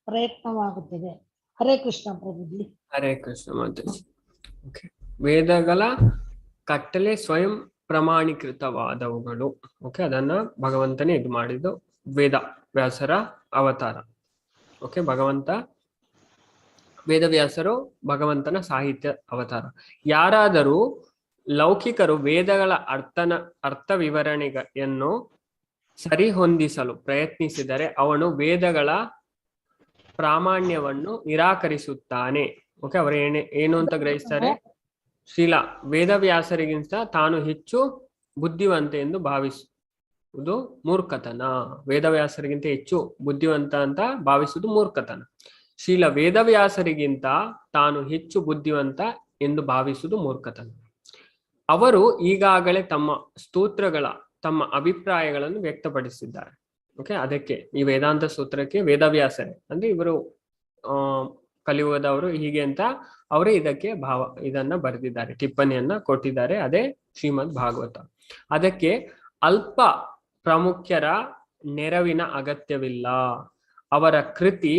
ಪ್ರಯತ್ನವಾಗುತ್ತದೆ. ಹರೇ ಕೃಷ್ಣ ಪ್ರಭುಜಿ. ಹರೇ ಕೃಷ್ಣ ಮಾತಾಜಿ. ವೇದಗಳ ಕಟ್ಟಲೆ ಸ್ವಯಂ ಪ್ರಮಾಣೀಕೃತವಾದವುಗಳು. ಓಕೆ, ಅದನ್ನ ಭಗವಂತನೇ ಇದು ಮಾಡಿದ್ದು. ವೇದ ವ್ಯಾಸರ ಅವತಾರ. ಓಕೆ, ವೇದವ್ಯಾಸರು ಭಗವಂತನ ಸಾಹಿತ್ಯ ಅವತಾರ. ಯಾರಾದರೂ ಲೌಕಿಕರು ವೇದಗಳ ಅರ್ಥ ವಿವರಣೆಯನ್ನು ಸರಿಹೊಂದಿಸಲು ಪ್ರಯತ್ನಿಸಿದರೆ ಅವನು ವೇದಗಳ ಪ್ರಾಮಾಣ್ಯವನ್ನು ನಿರಾಕರಿಸುತ್ತಾನೆ. ಓಕೆ, ಅವರು ಏನು ಅಂತ ಗ್ರಹಿಸ್ತಾರೆ? ಶ್ರೀಲ ವೇದವ್ಯಾಸರಿಗಿಂತ ತಾನು ಹೆಚ್ಚು ಬುದ್ಧಿವಂತ ಎಂದು ಭಾವಿಸುವುದು ಮೂರ್ಖತನ. ವೇದವ್ಯಾಸರಿಗಿಂತ ಹೆಚ್ಚು ಬುದ್ಧಿವಂತ ಅಂತ ಭಾವಿಸುವುದು ಮೂರ್ಖತನ. ಶ್ರೀಲ ವೇದವ್ಯಾಸರಿಗಿಂತ ತಾನು ಹೆಚ್ಚು ಬುದ್ಧಿವಂತ ಎಂದು ಭಾವಿಸುವುದು ಮೂರ್ಖತನ. ಅವರು ಈಗಾಗಲೇ ತಮ್ಮ ಸ್ತೋತ್ರಗಳ ತಮ್ಮ ಅಭಿಪ್ರಾಯಗಳನ್ನು ವ್ಯಕ್ತಪಡಿಸಿದ್ದಾರೆ. ಓಕೆ, ಅದಕ್ಕೆ ಈ ವೇದಾಂತ ಸೂತ್ರಕ್ಕೆ ವೇದವ್ಯಾಸರೇ ಅಂದ್ರೆ ಇವರು ಕಲಿಯುಗದವರು ಹೀಗೆ ಅಂತ ಅವರೇ ಇದನ್ನ ಬರೆದಿದ್ದಾರೆ, ಟಿಪ್ಪಣಿಯನ್ನ ಕೊಟ್ಟಿದ್ದಾರೆ. ಅದೇ ಶ್ರೀಮದ್ ಭಾಗವತ. ಅದಕ್ಕೆ ಅಲ್ಪ ಪ್ರಮುಖರ ನೆರವಿನ ಅಗತ್ಯವಿಲ್ಲ. ಅವರ ಕೃತಿ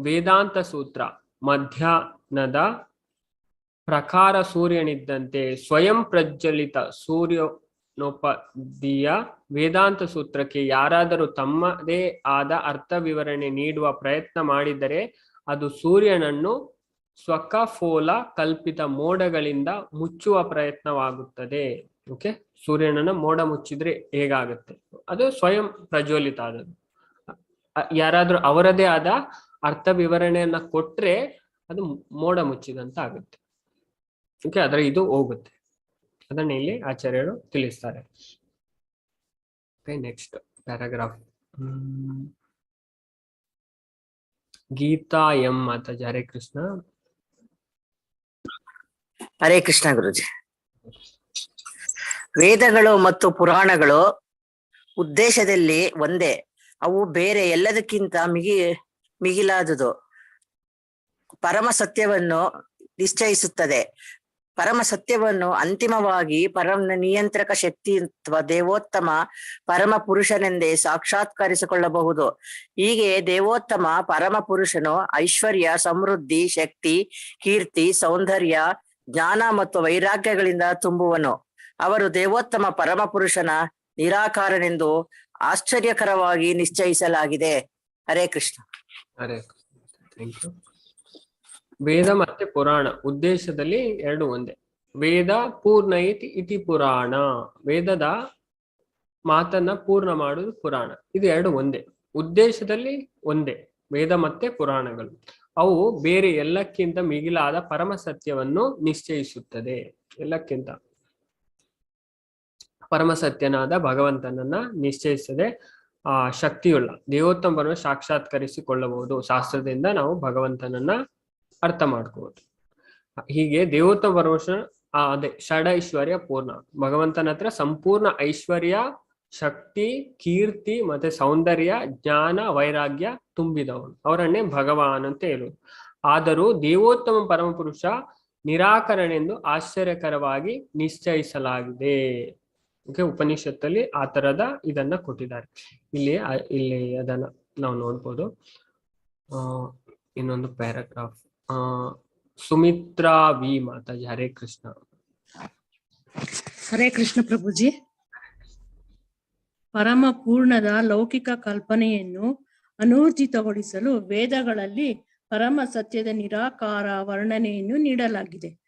ವೇದಾಂತ ಸೂತ್ರ ಮಧ್ಯಾಹ್ನದ ಪ್ರಕಾರ ಸೂರ್ಯನಿದ್ದಂತೆ. ಸ್ವಯಂ ಪ್ರಜ್ವಲಿತ ಸೂರ್ಯನೋಪಾದಿಯ ವೇದಾಂತ ಸೂತ್ರಕ್ಕೆ ಯಾರಾದರೂ ತಮ್ಮದೇ ಆದ ಅರ್ಥ ವಿವರಣೆ ನೀಡುವ ಪ್ರಯತ್ನ ಮಾಡಿದರೆ ಅದು ಸೂರ್ಯನನ್ನು ಸ್ವಕಫೋಲ ಕಲ್ಪಿತ ಮೋಡಗಳಿಂದ ಮುಚ್ಚುವ ಪ್ರಯತ್ನವಾಗುತ್ತದೆ. ಓಕೆ, ಸೂರ್ಯನನ್ನ ಮೋಡ ಮುಚ್ಚಿದ್ರೆ ಹೇಗಾಗುತ್ತೆ? ಅದು ಸ್ವಯಂ ಪ್ರಜ್ವಲಿತ ಆದದ್ದು. ಯಾರಾದ್ರೂ ಅವರದೇ ಆದ ಅರ್ಥ ವಿವರಣೆಯನ್ನ ಕೊಟ್ರೆ ಅದು ಮೋಡ ಮುಚ್ಚಿದಂತ ಆಗುತ್ತೆ. ಓಕೆ, ಆದ್ರೆ ಇದು ಹೋಗುತ್ತೆ. ಅದನ್ನ ಇಲ್ಲಿ ಆಚಾರ್ಯರು ತಿಳಿಸ್ತಾರೆ. Next paragraph. Geeta M Mataji. Hare Krishna. Hare Krishna Guruji. ವೇದಗಳು ಮತ್ತು ಪುರಾಣಗಳು ಉದ್ದೇಶದಲ್ಲಿ ಒಂದೇ. ಅವು ಬೇರೆ ಎಲ್ಲದಕ್ಕಿಂತ ಮಿಗಿಲಾದುದು. ಪರಮ ಸತ್ಯವನ್ನು ನಿಶ್ಚಯಿಸುತ್ತದೆ. ಪರಮ ಸತ್ಯವನ್ನು ಅಂತಿಮವಾಗಿ ಪರಮ ನಿಯಂತ್ರಕ ಶಕ್ತಿ ಅಥವಾ ದೇವೋತ್ತಮ ಪರಮ ಪುರುಷನೆಂದೇ ಸಾಕ್ಷಾತ್ಕರಿಸಿಕೊಳ್ಳಬಹುದು. ಹೀಗೆ ದೇವೋತ್ತಮ ಪರಮ ಪುರುಷನು ಐಶ್ವರ್ಯ, ಸಮೃದ್ಧಿ, ಶಕ್ತಿ, ಕೀರ್ತಿ, ಸೌಂದರ್ಯ, ಜ್ಞಾನ ಮತ್ತು ವೈರಾಗ್ಯಗಳಿಂದ ತುಂಬುವನು. ಅವರು ದೇವೋತ್ತಮ ಪರಮ ಪುರುಷನ ನಿರಾಕಾರನೆಂದು ಆಶ್ಚರ್ಯಕರವಾಗಿ ನಿಶ್ಚಯಿಸಲಾಗಿದೆ. ಹರೇ ಕೃಷ್ಣ. ಹರೇ ಕೃಷ್ಣ. Thank you. ವೇದ ಮತ್ತೆ ಪುರಾಣ ಉದ್ದೇಶದಲ್ಲಿ ಎರಡು ಒಂದೇ. ವೇದ ಪೂರ್ಣ ಇತಿ ಪುರಾಣ. ವೇದದ ಮಾತನ್ನ ಪೂರ್ಣ ಮಾಡುವುದು ಪುರಾಣ. ಇದು ಎರಡು ಒಂದೇ, ಉದ್ದೇಶದಲ್ಲಿ ಒಂದೇ. ವೇದ ಮತ್ತೆ ಪುರಾಣಗಳು ಅವು ಬೇರೆ ಎಲ್ಲಕ್ಕಿಂತ ಮಿಗಿಲಾದ ಪರಮ ಸತ್ಯವನ್ನು ನಿಶ್ಚಯಿಸುತ್ತದೆ. ಎಲ್ಲಕ್ಕಿಂತ ಪರಮ ಸತ್ಯನಾದ ಭಗವಂತನನ್ನ ನಿಶ್ಚಯಿಸದೆ ಶಕ್ತಿಯುಳ್ಳ ದೇವೋತ್ತಮರನ್ನು ಸಾಕ್ಷಾತ್ಕರಿಸಿಕೊಳ್ಳಬಹುದು. ಶಾಸ್ತ್ರದಿಂದ ನಾವು ಭಗವಂತನನ್ನ ಅರ್ಥ ಮಾಡ್ಕೋಬಹುದು. ಹೀಗೆ ದೇವೋತ್ತಮ ಪರಮೇಶ್ವರ ಅದೇ ಷಡೈಶ್ವರ್ಯ ಪೂರ್ಣ, ಭಗವಂತನ ಹತ್ರ ಸಂಪೂರ್ಣ ಐಶ್ವರ್ಯ, ಶಕ್ತಿ, ಕೀರ್ತಿ ಮತ್ತೆ ಸೌಂದರ್ಯ, ಜ್ಞಾನ, ವೈರಾಗ್ಯ ತುಂಬಿದವನು, ಅವರನ್ನೇ ಭಗವಾನ್ ಅಂತ ಹೇಳುವುದು. ಆದರೂ ದೇವೋತ್ತಮ ಪರಮಪುರುಷ ನಿರಾಕರಣೆಂದು ಆಶ್ಚರ್ಯಕರವಾಗಿ ನಿಶ್ಚಯಿಸಲಾಗಿದೆ. ಓಕೆ, ಉಪನಿಷತ್ತಲ್ಲಿ ಆ ತರದ ಇದನ್ನ ಕೊಟ್ಟಿದ್ದಾರೆ. ಇಲ್ಲಿ ಅದನ್ನ ನಾವು ನೋಡ್ಬೋದು. ಇನ್ನೊಂದು ಪ್ಯಾರಾಗ್ರಾಫ್. ಸುಮಿತ್ರಾ ವಿ ಮಾತಾಜಿ, ಹರೇ ಕೃಷ್ಣ. ಹರೇ ಕೃಷ್ಣ ಪ್ರಭುಜಿ. ಪರಮ ಪೂರ್ಣದ ಲೌಕಿಕ ಕಲ್ಪನೆಯನ್ನು ಅನೂರ್ಜಿತಗೊಳಿಸಲು ವೇದಗಳಲ್ಲಿ ಪರಮ ಸತ್ಯದ ನಿರಾಕಾರ ವರ್ಣನೆಯನ್ನು ನೀಡಲಾಗಿದೆ.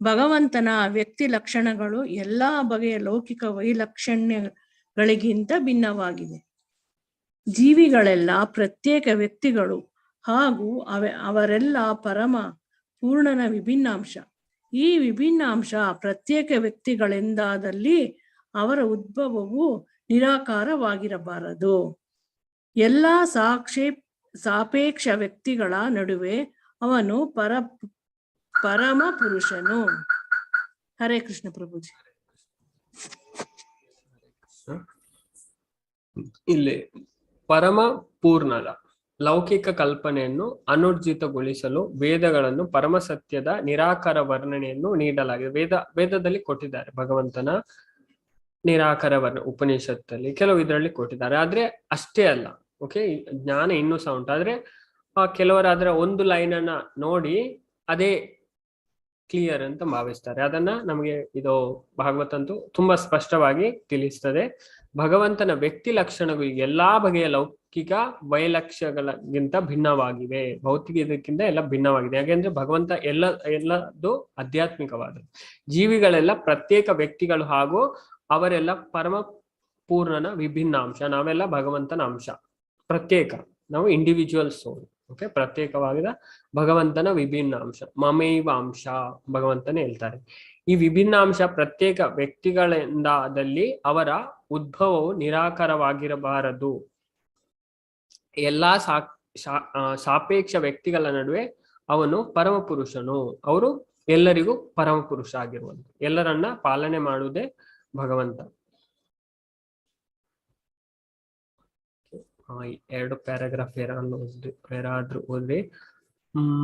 ಭಗವಂತನ ವ್ಯಕ್ತಿ ಲಕ್ಷಣಗಳು ಎಲ್ಲಾ ಬಗೆಯ ಲೌಕಿಕ ವೈಲಕ್ಷಣ್ಯಗಳಿಗಿಂತ ಭಿನ್ನವಾಗಿದೆ. ಜೀವಿಗಳೆಲ್ಲ ಪ್ರತ್ಯೇಕ ವ್ಯಕ್ತಿಗಳು ಹಾಗೂ ಅವರೆಲ್ಲ ಪರಮ ಪೂರ್ಣನ ವಿಭಿನ್ನಾಂಶ. ಈ ವಿಭಿನ್ನಾಂಶ ಪ್ರತ್ಯೇಕ ವ್ಯಕ್ತಿಗಳೆಂದಾದಲ್ಲಿ ಅವರ ಉದ್ಭವವು ನಿರಾಕಾರವಾಗಿರಬಾರದು. ಎಲ್ಲ ಸಾಪೇಕ್ಷ ವ್ಯಕ್ತಿಗಳ ನಡುವೆ ಅವನು ಪರಮ ಪುರುಷನು. ಹರೇ ಕೃಷ್ಣ ಪ್ರಭುಜಿ. ಇಲ್ಲಿ ಪರಮ ಪೂರ್ಣದ ಲೌಕಿಕ ಕಲ್ಪನೆಯನ್ನು ಅನೂರ್ಜಿತಗೊಳಿಸಲು ವೇದಗಳನ್ನು ಪರಮ ಸತ್ಯದ ನಿರಾಕಾರ ವರ್ಣನೆಯನ್ನು ನೀಡಲಾಗಿದೆ. ವೇದದಲ್ಲಿ ಕೊಟ್ಟಿದ್ದಾರೆ ಭಗವಂತನ ನಿರಾಕಾರ ವರ್ಣ, ಉಪನಿಷತ್ತಲ್ಲಿ ಕೆಲವು ಇದರಲ್ಲಿ ಕೊಟ್ಟಿದ್ದಾರೆ. ಆದ್ರೆ ಅಷ್ಟೇ ಅಲ್ಲ. ಓಕೆ, ಜ್ಞಾನ ಇನ್ನೂ ಸಹ ಉಂಟು. ಆದ್ರೆ ಕೆಲವರಾದ್ರೆ ಒಂದು ಲೈನ್ ಅನ್ನ ನೋಡಿ ಅದೇ ಕ್ಲಿಯರ್ ಅಂತ ಭಾವಿಸ್ತಾರೆ. ಅದನ್ನ ನಮಗೆ ಇದು ಭಾಗವತಂತೂ ತುಂಬಾ ಸ್ಪಷ್ಟವಾಗಿ ತಿಳಿಸ್ತದೆ. ಭಗವಂತನ ವ್ಯಕ್ತಿ ಲಕ್ಷಣಗಳು ಎಲ್ಲಾ ಬಗೆಯ ಲೌಕಿಕ ವೈಲಕ್ಷ್ಯಗಳಿಗಿಂತ ಭಿನ್ನವಾಗಿವೆ. ಭೌತಿಕ ಇದಕ್ಕಿಂತ ಎಲ್ಲ ಭಿನ್ನವಾಗಿದೆ. ಯಾಕೆಂದ್ರೆ ಭಗವಂತ ಎಲ್ಲದು ಆಧ್ಯಾತ್ಮಿಕವಾದದ್ದು. ಜೀವಿಗಳೆಲ್ಲ ಪ್ರತ್ಯೇಕ ವ್ಯಕ್ತಿಗಳು ಹಾಗೂ ಅವರೆಲ್ಲ ಪರಮ ಪೂರ್ಣನ ವಿಭಿನ್ನ ಅಂಶ. ನಾವೆಲ್ಲ ಭಗವಂತನ ಅಂಶ, ಪ್ರತ್ಯೇಕ, ನಾವು ಇಂಡಿವಿಜುವಲ್ ಸೋಲ್. ಓಕೆ, ಪ್ರತ್ಯೇಕವಾದ ಭಗವಂತನ ವಿಭಿನ್ನ ಅಂಶ, ಮಮೈವ ಅಂಶ ಭಗವಂತನೇ ಹೇಳ್ತಾರೆ. ಈ ವಿಭಿನ್ನ ಅಂಶ ಪ್ರತ್ಯೇಕ ವ್ಯಕ್ತಿಗಳಿಂದಾದಲ್ಲಿ ಅವರ ಉದ್ಭವವು ನಿರಾಕಾರವಾಗಿರಬಾರದು. ಎಲ್ಲಾ ಸಾಪೇಕ್ಷ ವ್ಯಕ್ತಿಗಳ ನಡುವೆ ಅವನು ಪರಮ ಪುರುಷನು. ಅವರು ಎಲ್ಲರಿಗೂ ಪರಮ ಪುರುಷ ಆಗಿರುವಂತ, ಎಲ್ಲರನ್ನ ಪಾಲನೆ ಮಾಡುವುದೇ ಭಗವಂತ. ಎರಡು ಪ್ಯಾರಾಗ್ರಾಫ್ ಯಾರಾದ್ರೂ ಓದ್ರಿ.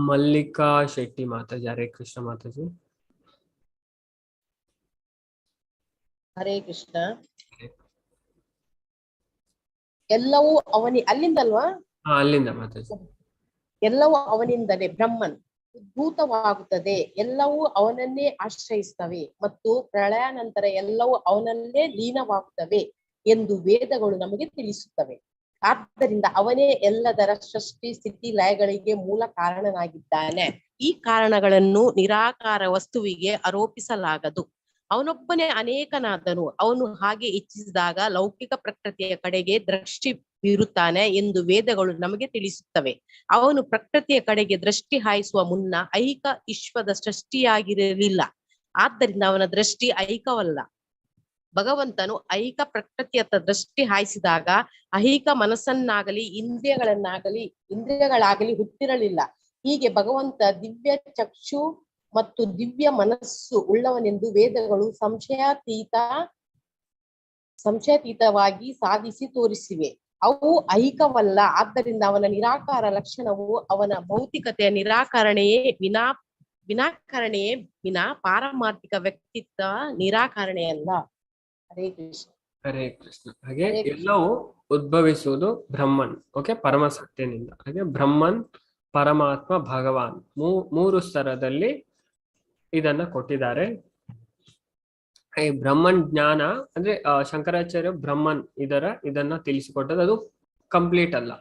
ಮಲ್ಲಿಕಾ ಶೆಟ್ಟಿ ಮಾತಾಜಿ, ಹರೇ ಕೃಷ್ಣ ಮಾತಾಜಿ. ಹರೇ ಕೃಷ್ಣ. ಎಲ್ಲವೂ ಅಲ್ಲಿಂದಲ್ವಾ? ಅಲ್ಲಿಂದ ಮಾತಾಜಿ. ಎಲ್ಲವೂ ಅವನಿಂದಲೇ ಬ್ರಹ್ಮನ್ ಉದ್ಭೂತವಾಗುತ್ತದೆ. ಎಲ್ಲವೂ ಅವನನ್ನೇ ಆಶ್ರಯಿಸ್ತವೆ ಮತ್ತು ಪ್ರಳಯ ನಂತರ ಎಲ್ಲವೂ ಅವನಲ್ಲೇ ಲೀನವಾಗುತ್ತವೆ ಎಂದು ವೇದಗಳು ನಮಗೆ ತಿಳಿಸುತ್ತವೆ. ಆದ್ದರಿಂದ ಅವನೇ ಎಲ್ಲದರ ಸೃಷ್ಟಿ, ಸ್ಥಿತಿ, ಲಯಗಳಿಗೆ ಮೂಲ ಕಾರಣನಾಗಿದ್ದಾನೆ. ಈ ಕಾರಣಗಳನ್ನು ನಿರಾಕಾರ ವಸ್ತುವಿಗೆ ಆರೋಪಿಸಲಾಗದು. ಅವನೊಬ್ಬನೇ ಅನೇಕನಾದನು. ಅವನು ಹಾಗೆ ಇಚ್ಛಿಸಿದಾಗ ಲೌಕಿಕ ಪ್ರಕೃತಿಯ ಕಡೆಗೆ ದೃಷ್ಟಿ ಬೀರುತ್ತಾನೆ ಎಂದು ವೇದಗಳು ನಮಗೆ ತಿಳಿಸುತ್ತವೆ. ಅವನು ಪ್ರಕೃತಿಯ ಕಡೆಗೆ ದೃಷ್ಟಿ ಹಾಯಿಸುವ ಮುನ್ನ ಐಹಿಕ ವಿಶ್ವದ ಸೃಷ್ಟಿಯಾಗಿರಲಿಲ್ಲ. ಆದ್ದರಿಂದ ಅವನ ದೃಷ್ಟಿ ಐಹಿಕವಲ್ಲ. ಭಗವಂತನು ಐಹಿಕ ಪ್ರಕೃತಿಯತ್ತ ದೃಷ್ಟಿ ಹಾಯಿಸಿದಾಗ ಐಹಿಕ ಮನಸ್ಸನ್ನಾಗಲಿ ಇಂದ್ರಿಯಗಳಾಗಲಿ ಹುಟ್ಟಿರಲಿಲ್ಲ. ಹೀಗೆ ಭಗವಂತ ದಿವ್ಯ ಚಕ್ಷು ಮತ್ತು ದಿವ್ಯ ಮನಸ್ಸು ಉಳ್ಳವನೆಂದು ವೇದಗಳು ಸಂಶಯಾತೀತವಾಗಿ ಸಾಧಿಸಿ ತೋರಿಸಿವೆ. ಅವು ಐಹಿಕವಲ್ಲ. ಆದ್ದರಿಂದ ಅವನ ನಿರಾಕಾರ ಲಕ್ಷಣವು ಅವನ ಭೌತಿಕತೆಯ ನಿರಾಕರಣೆಯೇ ವಿನಾ ಪಾರಮಾರ್ಥಿಕ ವ್ಯಕ್ತಿತ್ವ ನಿರಾಕರಣೆಯಲ್ಲ. ಹರೇ ಕೃಷ್ಣ. ಹರೇ ಕೃಷ್ಣ. ಹಾಗೆ ಎಲ್ಲವೂ ಉದ್ಭವಿಸುವುದು ಬ್ರಹ್ಮನ್. ಓಕೆ, ಪರಮ ಸತ್ಯನಿಂದ. ಹಾಗೆ ಬ್ರಹ್ಮನ್, ಪರಮಾತ್ಮ, ಭಗವಾನ್ ಮೂರು ಸ್ತರದಲ್ಲಿ ಇದನ್ನ ಕೊಟ್ಟಿದ್ದಾರೆ. ಈ ಬ್ರಹ್ಮನ್ ಜ್ಞಾನ ಅಂದ್ರೆ ಶಂಕರಾಚಾರ್ಯ ಬ್ರಹ್ಮನ್ ಇದನ್ನ ತಿಳಿಸಿಕೊಟ್ಟದ್ದು. ಅದು ಕಂಪ್ಲೀಟ್ ಅಲ್ಲ.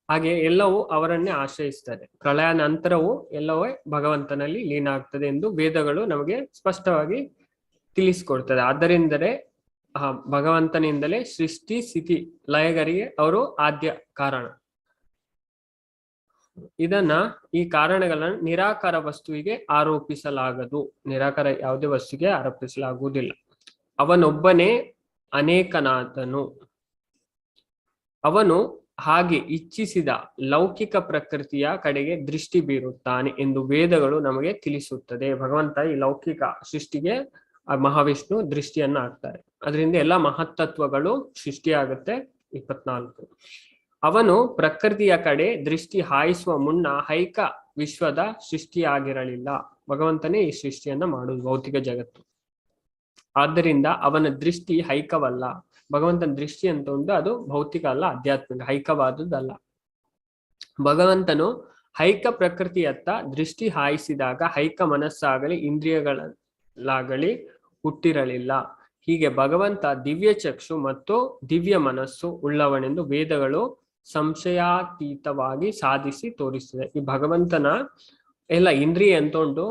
ಹಾಗೆ ಎಲ್ಲವೂ ಅವರನ್ನೇ ಆಶ್ರಯಿಸ್ತಾರೆ. ಪ್ರಳಯ ನಂತರವೂ ಎಲ್ಲವೂ ಭಗವಂತನಲ್ಲಿ ಲೀನ ಆಗ್ತದೆ ಎಂದು ವೇದಗಳು ನಮಗೆ ಸ್ಪಷ್ಟವಾಗಿ ತಿಳಿಸಿಕೊಡ್ತದೆ. ಆದ್ದರಿಂದಲೇ ಭಗವಂತನಿಂದಲೇ ಸೃಷ್ಟಿ, ಸ್ಥಿತಿ, ಲಯಗಳಿಗೆ ಅವರು ಆದ್ಯ ಕಾರಣ. ಈ ಕಾರಣಗಳನ್ನ ನಿರಾಕಾರ ವಸ್ತುವಿಗೆ ಆರೋಪಿಸಲಾಗದು. ನಿರಾಕಾರ ಯಾವುದೇ ವಸ್ತುವಿಗೆ ಆರೋಪಿಸಲಾಗುವುದಿಲ್ಲ. ಅವನೊಬ್ಬನೇ ಅನೇಕನಾದನು. ಅವನು ಹಾಗೆ ಇಚ್ಛಿಸಿದ ಲೌಕಿಕ ಪ್ರಕೃತಿಯ ಕಡೆಗೆ ದೃಷ್ಟಿ ಬೀರುತ್ತಾನೆ ಎಂದು ವೇದಗಳು ನಮಗೆ ತಿಳಿಸುತ್ತದೆ. ಭಗವಂತ ಈ ಲೌಕಿಕ ಸೃಷ್ಟಿಗೆ ಮಹಾವಿಷ್ಣು ದೃಷ್ಟಿಯನ್ನ ಹಾಕ್ತಾರೆ. ಅದರಿಂದ ಎಲ್ಲ ಮಹತ್ತತ್ವಗಳು ಸೃಷ್ಟಿಯಾಗುತ್ತೆ. 24 ಅವನು ಪ್ರಕೃತಿಯ ಕಡೆ ದೃಷ್ಟಿ ಹಾಯಿಸುವ ಮುನ್ನ ಹೈಕ ವಿಶ್ವದ ಸೃಷ್ಟಿಯಾಗಿರಲಿಲ್ಲ. ಭಗವಂತನೇ ಈ ಸೃಷ್ಟಿಯನ್ನ ಮಾಡುವುದು ಭೌತಿಕ ಜಗತ್ತು. ಆದ್ದರಿಂದ ಅವನ ದೃಷ್ಟಿ ಹೈಕವಲ್ಲ. ಭಗವಂತನ ದೃಷ್ಟಿ ಅಂತ ಉಂಟು, ಅದು ಭೌತಿಕ ಅಲ್ಲ, ಆಧ್ಯಾತ್ಮಿಕ, ಹೈಕವಾದುದಲ್ಲ. ಭಗವಂತನು ಹೈಕ ಪ್ರಕೃತಿಯತ್ತ ದೃಷ್ಟಿ ಹಾಯಿಸಿದಾಗ ಹೈಕ ಮನಸ್ಸಾಗಲಿ ಇಂದ್ರಿಯಗಳಾಗಲಿ ಹುಟ್ಟಿರಲಿಲ್ಲ. ಹೀಗೆ ಭಗವಂತ ದಿವ್ಯ ಚಕ್ಷು ಮತ್ತು ದಿವ್ಯ ಮನಸ್ಸು ಉಳ್ಳವನೆಂದು ವೇದಗಳು ಸಂಶಯಾತೀತವಾಗಿ ಸಾಧಿಸಿ ತೋರಿಸಿದೆ. ಈ ಭಗವಂತನ ಎಲ್ಲ ಇಂದ್ರಿಯ ಅಂತ ಉಂಟು,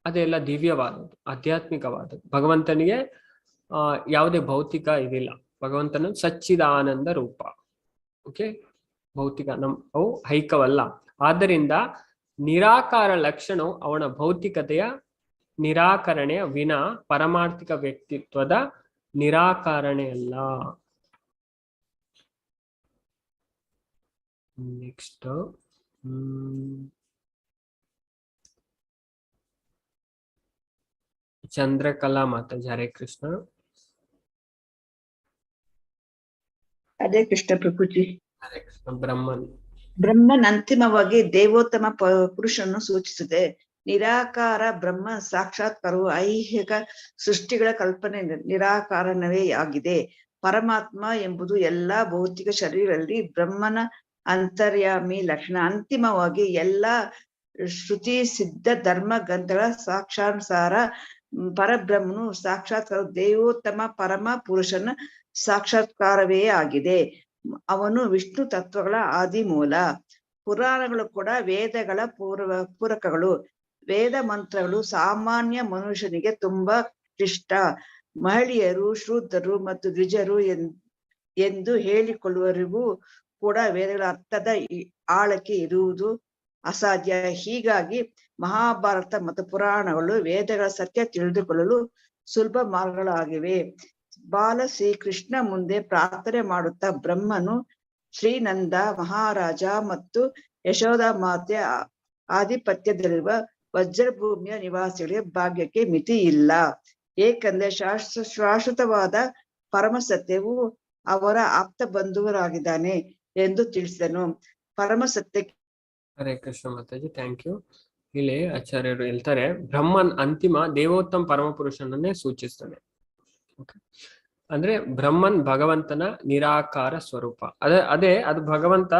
ಅದೆಲ್ಲ ದಿವ್ಯವಾದದ್ದು, ಆಧ್ಯಾತ್ಮಿಕವಾದದ್ದು. ಭಗವಂತನಿಗೆ ಯಾವುದೇ ಭೌತಿಕ ಇದಿಲ್ಲ. ಭಗವಂತನ ಸಚ್ಚಿದಾನಂದ ರೂಪ. ಓಕೆ, ಭೌತಿಕ ಅವು ಹೈಕವಲ್ಲ. ಆದ್ದರಿಂದ ನಿರಾಕಾರ ಲಕ್ಷಣವು ಅವನ ಭೌತಿಕತೆಯ ನಿರಾಕರಣೆಯ ವಿನ ಪರಮಾರ್ಥಿಕ ವ್ಯಕ್ತಿತ್ವದ ನಿರಾಕರಣೆಯಲ್ಲ. ನೆಕ್ಸ್ಟ್ ಚಂದ್ರಕಲಾ ಮಾತಾಜಿ. ಹರೇ ಕೃಷ್ಣ. ಹರೇ ಕೃಷ್ಣ ಪ್ರಭುಜಿ. ಹರೇ ಕೃಷ್ಣ. ಬ್ರಹ್ಮನ್ ಅಂತಿಮವಾಗಿ ದೇವೋತ್ತಮ ಪುರುಷನ್ನು ಸೂಚಿಸಿದೆ. ನಿರಾಕಾರ ಬ್ರಹ್ಮ ಸಾಕ್ಷಾತ್ಕಾರವು ಐಹಿಕ ಸೃಷ್ಟಿಗಳ ಕಲ್ಪನೆ ನಿರಾಕಾರಣವೇ ಆಗಿದೆ. ಪರಮಾತ್ಮ ಎಂಬುದು ಎಲ್ಲಾ ಭೌತಿಕ ಶರೀರದಲ್ಲಿ ಬ್ರಹ್ಮನ ಅಂತರ್ಯಾಮಿ ಲಕ್ಷಣ. ಅಂತಿಮವಾಗಿ ಎಲ್ಲಾ ಶ್ರುತಿ ಸಿದ್ಧ ಧರ್ಮ ಗ್ರಂಥಗಳ ಸಾಕ್ಷಾತ್ಸಾರ ಪರಬ್ರಹ್ಮನು ಸಾಕ್ಷಾತ್ಕಾರ ದೇವೋತ್ತಮ ಪರಮ ಪುರುಷನ ಸಾಕ್ಷಾತ್ಕಾರವೇ ಆಗಿದೆ. ಅವನು ವಿಷ್ಣು ತತ್ವಗಳ ಆದಿಮೂಲ. ಪುರಾಣಗಳು ಕೂಡ ವೇದಗಳ ಪೂರಕಗಳು. ವೇದ ಮಂತ್ರಗಳು ಸಾಮಾನ್ಯ ಮನುಷ್ಯನಿಗೆ ತುಂಬಾ ಕ್ಲಿಷ್ಟ. ಮಹಿಳೆಯರು, ಶೂದ್ರರು ಮತ್ತು ದ್ವಿಜರು ಎಂದು ಹೇಳಿಕೊಳ್ಳುವವರಿಗೂ ಕೂಡ ವೇದಗಳ ಅರ್ಥದ ಆಳಕ್ಕೆ ಇರುವುದು ಅಸಾಧ್ಯ. ಹೀಗಾಗಿ ಮಹಾಭಾರತ ಮತ್ತು ಪುರಾಣಗಳು ವೇದಗಳ ಸತ್ಯ ತಿಳಿದುಕೊಳ್ಳಲು ಸುಲಭ ಮಾರ್ಗಗಳಾಗಿವೆ. ಬಾಲ ಶ್ರೀಕೃಷ್ಣ ಮುಂದೆ ಪ್ರಾರ್ಥನೆ ಮಾಡುತ್ತಾ ಬ್ರಹ್ಮನು ಶ್ರೀನಂದ ಮಹಾರಾಜ ಮತ್ತು ಯಶೋಧ ಮಾತೆ ಆಧಿಪತ್ಯದಲ್ಲಿರುವ ವಜ್ರಭೂಮಿಯ ನಿವಾಸಿಗಳಿಗೆ ಭಾಗ್ಯಕ್ಕೆ ಮಿತಿ ಇಲ್ಲ. ಏಕೆಂದರೆ ಶಾಶ್ವತವಾದ ಪರಮಸತ್ಯವು ಅವರ ಆಪ್ತ ಬಂಧುವರಾಗಿದ್ದಾನೆ ಎಂದು ತಿಳಿಸಿದನು. ಪರಮಸತ್ಯಕ್ಕೆ. Hare Krishna Mataji, thank you. ಇಲ್ಲಿ ಆಚಾರ್ಯರು ಹೇಳ್ತಾರೆ, ಬ್ರಹ್ಮನ್ ಅಂತಿಮ ದೇವೋತ್ತಮ ಪರಮಪುರುಷನನ್ನೇ ಸೂಚಿಸ್ತಾನೆ. ಅಂದ್ರೆ ಬ್ರಹ್ಮನ್ ಭಗವಂತನ ನಿರಾಕಾರ ಸ್ವರೂಪ. ಅದು ಭಗವಂತ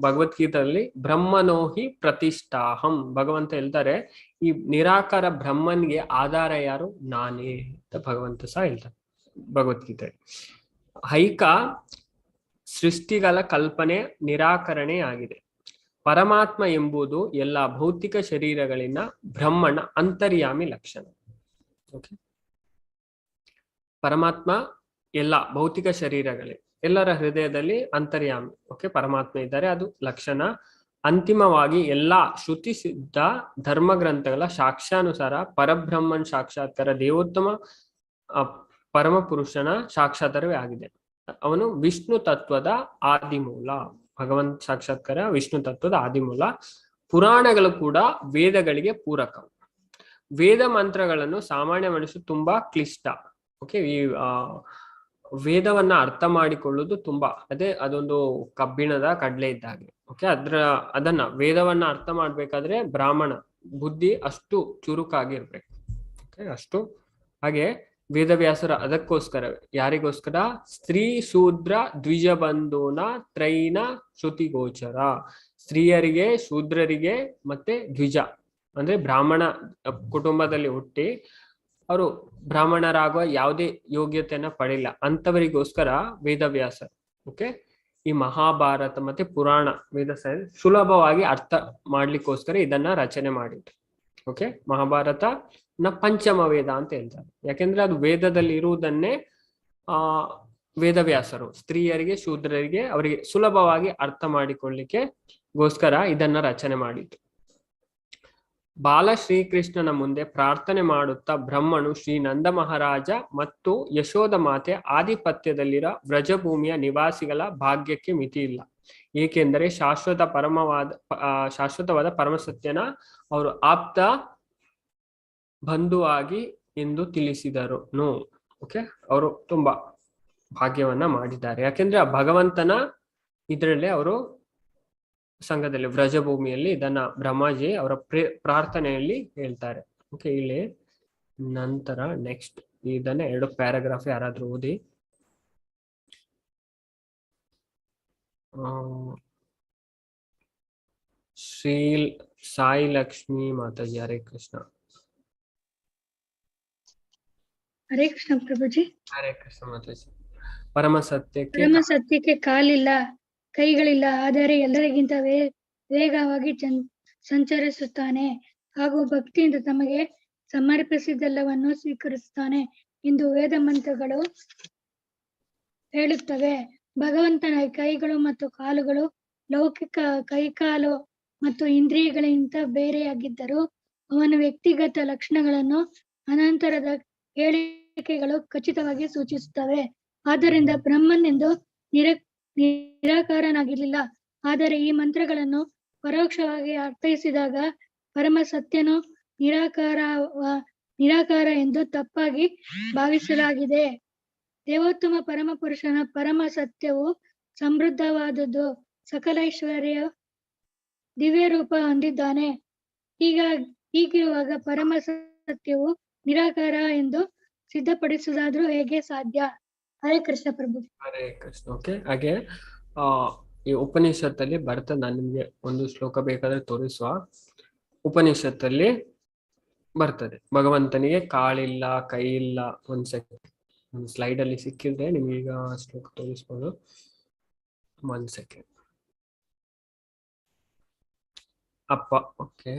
ಭಗವದ್ಗೀತೆಯಲ್ಲಿ ಬ್ರಹ್ಮನೋಹಿ ಪ್ರತಿಷ್ಠಾಹಂ. ಭಗವಂತ ಹೇಳ್ತಾರೆ, ಈ ನಿರಾಕಾರ ಬ್ರಹ್ಮನ್ಗೆ ಆಧಾರ ಯಾರು? ನಾನೇ ಅಂತ ಭಗವಂತ ಸಹ ಹೇಳ್ತಾರೆ ಭಗವದ್ಗೀತೆ. ಹೈಕ ಸೃಷ್ಟಿಗಳ ಕಲ್ಪನೆ ನಿರಾಕರಣೆ ಆಗಿದೆ. ಪರಮಾತ್ಮ ಎಂಬುದು ಎಲ್ಲ ಭೌತಿಕ ಶರೀರಗಳಿಂದ ಬ್ರಹ್ಮನ ಅಂತರ್ಯಾಮಿ ಲಕ್ಷಣ. ಓಕೆ, ಪರಮಾತ್ಮ ಎಲ್ಲ ಭೌತಿಕ ಶರೀರಗಳೇ, ಎಲ್ಲರ ಹೃದಯದಲ್ಲಿ ಅಂತರ್ಯಾಮಿ. ಓಕೆ, ಪರಮಾತ್ಮ ಇದ್ದಾರೆ, ಅದು ಲಕ್ಷಣ. ಅಂತಿಮವಾಗಿ ಎಲ್ಲಾ ಶ್ರುತಿ ಸಿದ್ಧ ಧರ್ಮ ಗ್ರಂಥಗಳ ಸಾಕ್ಷ್ಯಾನುಸಾರ ಪರಬ್ರಹ್ಮನ್ ಸಾಕ್ಷಾತ್ಕಾರ ದೇವೋತ್ತಮ ಪರಮ ಪುರುಷನ ಸಾಕ್ಷಾತ್ಕಾರವೇ ಆಗಿದೆ. ಅವನು ವಿಷ್ಣು ತತ್ವದ ಆದಿಮೂಲ. ಭಗವಂತ ಸಾಕ್ಷಾತ್ಕಾರ ವಿಷ್ಣು ತತ್ವದ ಆದಿಮೂಲ. ಪುರಾಣಗಳು ಕೂಡ ವೇದಗಳಿಗೆ ಪೂರಕ. ವೇದ ಮಂತ್ರಗಳನ್ನು ಸಾಮಾನ್ಯ ಮನುಷ್ಯ ತುಂಬಾ ಕ್ಲಿಷ್ಟ. ಓಕೆ, ಈ ವೇದವನ್ನ ಅರ್ಥ ಮಾಡಿಕೊಳ್ಳುವುದು ತುಂಬಾ ಅದೊಂದು ಕಬ್ಬಿಣದ ಕಡ್ಲೆ ಇದ್ದಾಗೆ. ಓಕೆ, ಅದನ್ನ ವೇದವನ್ನ ಅರ್ಥ ಮಾಡ್ಬೇಕಾದ್ರೆ ಬ್ರಾಹ್ಮಣ ಬುದ್ಧಿ ಅಷ್ಟು ಚುರುಕಾಗಿರ್ಬೇಕು. ಓಕೆ, ಅಷ್ಟು. ಹಾಗೆ ವೇದವ್ಯಾಸರ ಅದಕ್ಕೋಸ್ಕರ, ಯಾರಿಗೋಸ್ಕರ? ಸ್ತ್ರೀ ಶೂದ್ರ ದ್ವಿಜ ಬಂಧುನ ತ್ರೈನ ಶ್ರುತಿ ಗೋಚರ. ಸ್ತ್ರೀಯರಿಗೆ, ಶೂದ್ರರಿಗೆ ಮತ್ತೆ ದ್ವಿಜ ಅಂದ್ರೆ ಬ್ರಾಹ್ಮಣ ಕುಟುಂಬದಲ್ಲಿ ಹುಟ್ಟಿ ಅವರು ಬ್ರಾಹ್ಮಣರಾಗುವ ಯಾವುದೇ ಯೋಗ್ಯತೆಯನ್ನ ಪಡೆಯಿಲ್ಲ ಅಂತವರಿಗೋಸ್ಕರ ವೇದವ್ಯಾಸ ಓಕೆ ಈ ಮಹಾಭಾರತ ಮತ್ತೆ ಪುರಾಣ ವೇದ ಸುಲಭವಾಗಿ ಅರ್ಥ ಮಾಡ್ಲಿಕ್ಕೋಸ್ಕರ ಇದನ್ನ ರಚನೆ ಮಾಡಿದ್ರು. ಓಕೆ, ಮಹಾಭಾರತ ಪಂಚಮ ವೇದ ಅಂತ ಹೇಳ್ತಾರೆ. ಯಾಕೆಂದ್ರೆ ಅದು ವೇದದಲ್ಲಿ ಇರುವುದನ್ನೇ ವೇದವ್ಯಾಸರು ಸ್ತ್ರೀಯರಿಗೆ ಶೂದ್ರರಿಗೆ ಅವರಿಗೆ ಸುಲಭವಾಗಿ ಅರ್ಥ ಮಾಡಿಕೊಳ್ಳಿಕ್ಕೆ ಗೋಸ್ಕರ ಇದನ್ನ ರಚನೆ ಮಾಡಿದ್ರು. ಬಾಲ ಶ್ರೀಕೃಷ್ಣನ ಮುಂದೆ ಪ್ರಾರ್ಥನೆ ಮಾಡುತ್ತಾ ಬ್ರಹ್ಮನು ಶ್ರೀ ನಂದ ಮಹಾರಾಜ ಮತ್ತು ಯಶೋಧ ಮಾತೆ ಆಧಿಪತ್ಯದಲ್ಲಿರೋ ಬ್ರಜಭೂಮಿಯ ನಿವಾಸಿಗಳ ಭಾಗ್ಯಕ್ಕೆ ಮಿತಿ ಇಲ್ಲ, ಏಕೆಂದರೆ ಶಾಶ್ವತವಾದ ಪರಮಸತ್ಯನ ಅವರು ಆಪ್ತ ಬಂಧುವಾಗಿ ಎಂದು ತಿಳಿಸಿದರು. ಓಕೆ, ಅವರು ತುಂಬಾ ಭಾಗ್ಯವನ್ನ ಮಾಡಿದ್ದಾರೆ. ಯಾಕೆಂದ್ರೆ ಆ ಭಗವಂತನ ಇದರಲ್ಲೇ ಅವರು ಸಂಘದಲ್ಲಿ ವ್ರಜಭೂಮಿಯಲ್ಲಿ ಇದನ್ನ ಬ್ರಹ್ಮಾಜಿ ಅವರ ಪ್ರಾರ್ಥನೆಯಲ್ಲಿ ಹೇಳ್ತಾರೆ. ಓಕೆ, ಇಲ್ಲಿ ನಂತರ ನೆಕ್ಸ್ಟ್ ಇದನ್ನ 2 ಪ್ಯಾರಾಗ್ರಾಫ್ ಯಾರಾದ್ರೂ ಓದಿ. ಶ್ರೀ ಸಾಯಿ ಲಕ್ಷ್ಮಿ ಮಾತಾಜಿ. ಹರೇ ಕೃಷ್ಣ. ಹರೇ ಕೃಷ್ಣ ಪ್ರಭುಜಿ. ಹರೇ ಕೃಷ್ಣ ಮಾತಾಜಿ. ಪರಮಸತ್ಯಕ್ಕೆ ಕಾಲಿಲ್ಲ, ಕೈಗಳಿಲ್ಲ, ಆದರೆ ಎಲ್ಲರಿಗಿಂತ ವೇಗವಾಗಿ ಸಂಚರಿಸುತ್ತಾನೆ ಹಾಗೂ ಭಕ್ತಿಯಿಂದ ತಮಗೆ ಸಮರ್ಪಿಸಿದೆಲ್ಲವನ್ನು ಸ್ವೀಕರಿಸುತ್ತಾನೆ ಎಂದು ವೇದ ಮಂತ್ರಗಳು ಹೇಳುತ್ತವೆ. ಭಗವಂತನ ಕೈಗಳು ಮತ್ತು ಕಾಲುಗಳು ಲೌಕಿಕ ಕೈಕಾಲು ಮತ್ತು ಇಂದ್ರಿಯಗಳಿಗಿಂತ ಬೇರೆಯಾಗಿದ್ದರೂ ಅವನ ವ್ಯಕ್ತಿಗತ ಲಕ್ಷಣಗಳನ್ನು ಅನಂತರದ ಹೇಳಿಕೆಗಳು ಖಚಿತವಾಗಿ ಸೂಚಿಸುತ್ತವೆ. ಆದ್ದರಿಂದ ಬ್ರಹ್ಮನೆಂದು ನಿರಾಕಾರನಾಗಿರಲಿಲ್ಲ. ಆದರೆ ಈ ಮಂತ್ರಗಳನ್ನು ಪರೋಕ್ಷವಾಗಿ ಅರ್ಥೈಸಿದಾಗ ಪರಮ ಸತ್ಯನು ನಿರಾಕಾರ ಎಂದು ತಪ್ಪಾಗಿ ಭಾವಿಸಲಾಗಿದೆ. ದೇವೋತ್ತಮ ಪರಮ ಪುರುಷನ ಪರಮ ಸತ್ಯವು ಸಮೃದ್ಧವಾದದ್ದು, ಸಕಲ ಐಶ್ವರ್ಯ ದಿವ್ಯ ರೂಪ ಹೊಂದಿದ್ದಾನೆ. ಹೀಗಿರುವಾಗ ಪರಮ ಸತ್ಯವು ನಿರಾಕಾರ ಎಂದು ಸಿದ್ಧಪಡಿಸುವುದಾದ್ರೂ ಹೇಗೆ ಸಾಧ್ಯ? ಹರೇ ಕೃಷ್ಣ ಪ್ರಭು. ಹರೇ ಕೃಷ್ಣ. ಓಕೆ, ಹಾಗೆ ಈ ಉಪನಿಷತ್ತಲ್ಲಿ ಬರ್ತದೆ. ನಾನು ನಿಮ್ಗೆ ಒಂದು ಶ್ಲೋಕ ಬೇಕಾದ್ರೆ ತೋರಿಸುವ. ಉಪನಿಷತ್ತಲ್ಲಿ ಬರ್ತದೆ ಭಗವಂತನಿಗೆ ಕಾಲಿಲ್ಲ, ಕೈ ಇಲ್ಲ. ಒಂದು ಸ್ಲೈಡ್ ಅಲ್ಲಿ ಸಿಕ್ಕಿದ್ರೆ ನಿಮ್ಗೀಗ ಶ್ಲೋಕ ತೋರಿಸ್ಬೋದು. 1 ಸೆಕೆಂಡ್ ಅಪ್ಪ. ಓಕೆ,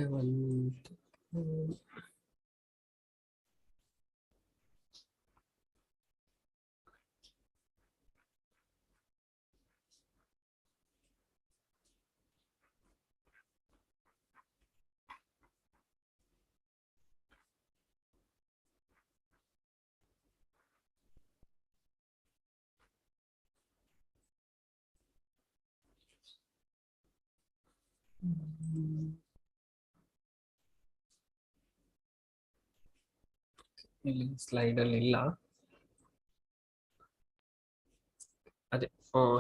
ಇಲ್ಲಿ ಸ್ಲೈಡ್ ಅಲ್ಲಿ ಇಲ್ಲ. ಅದೇ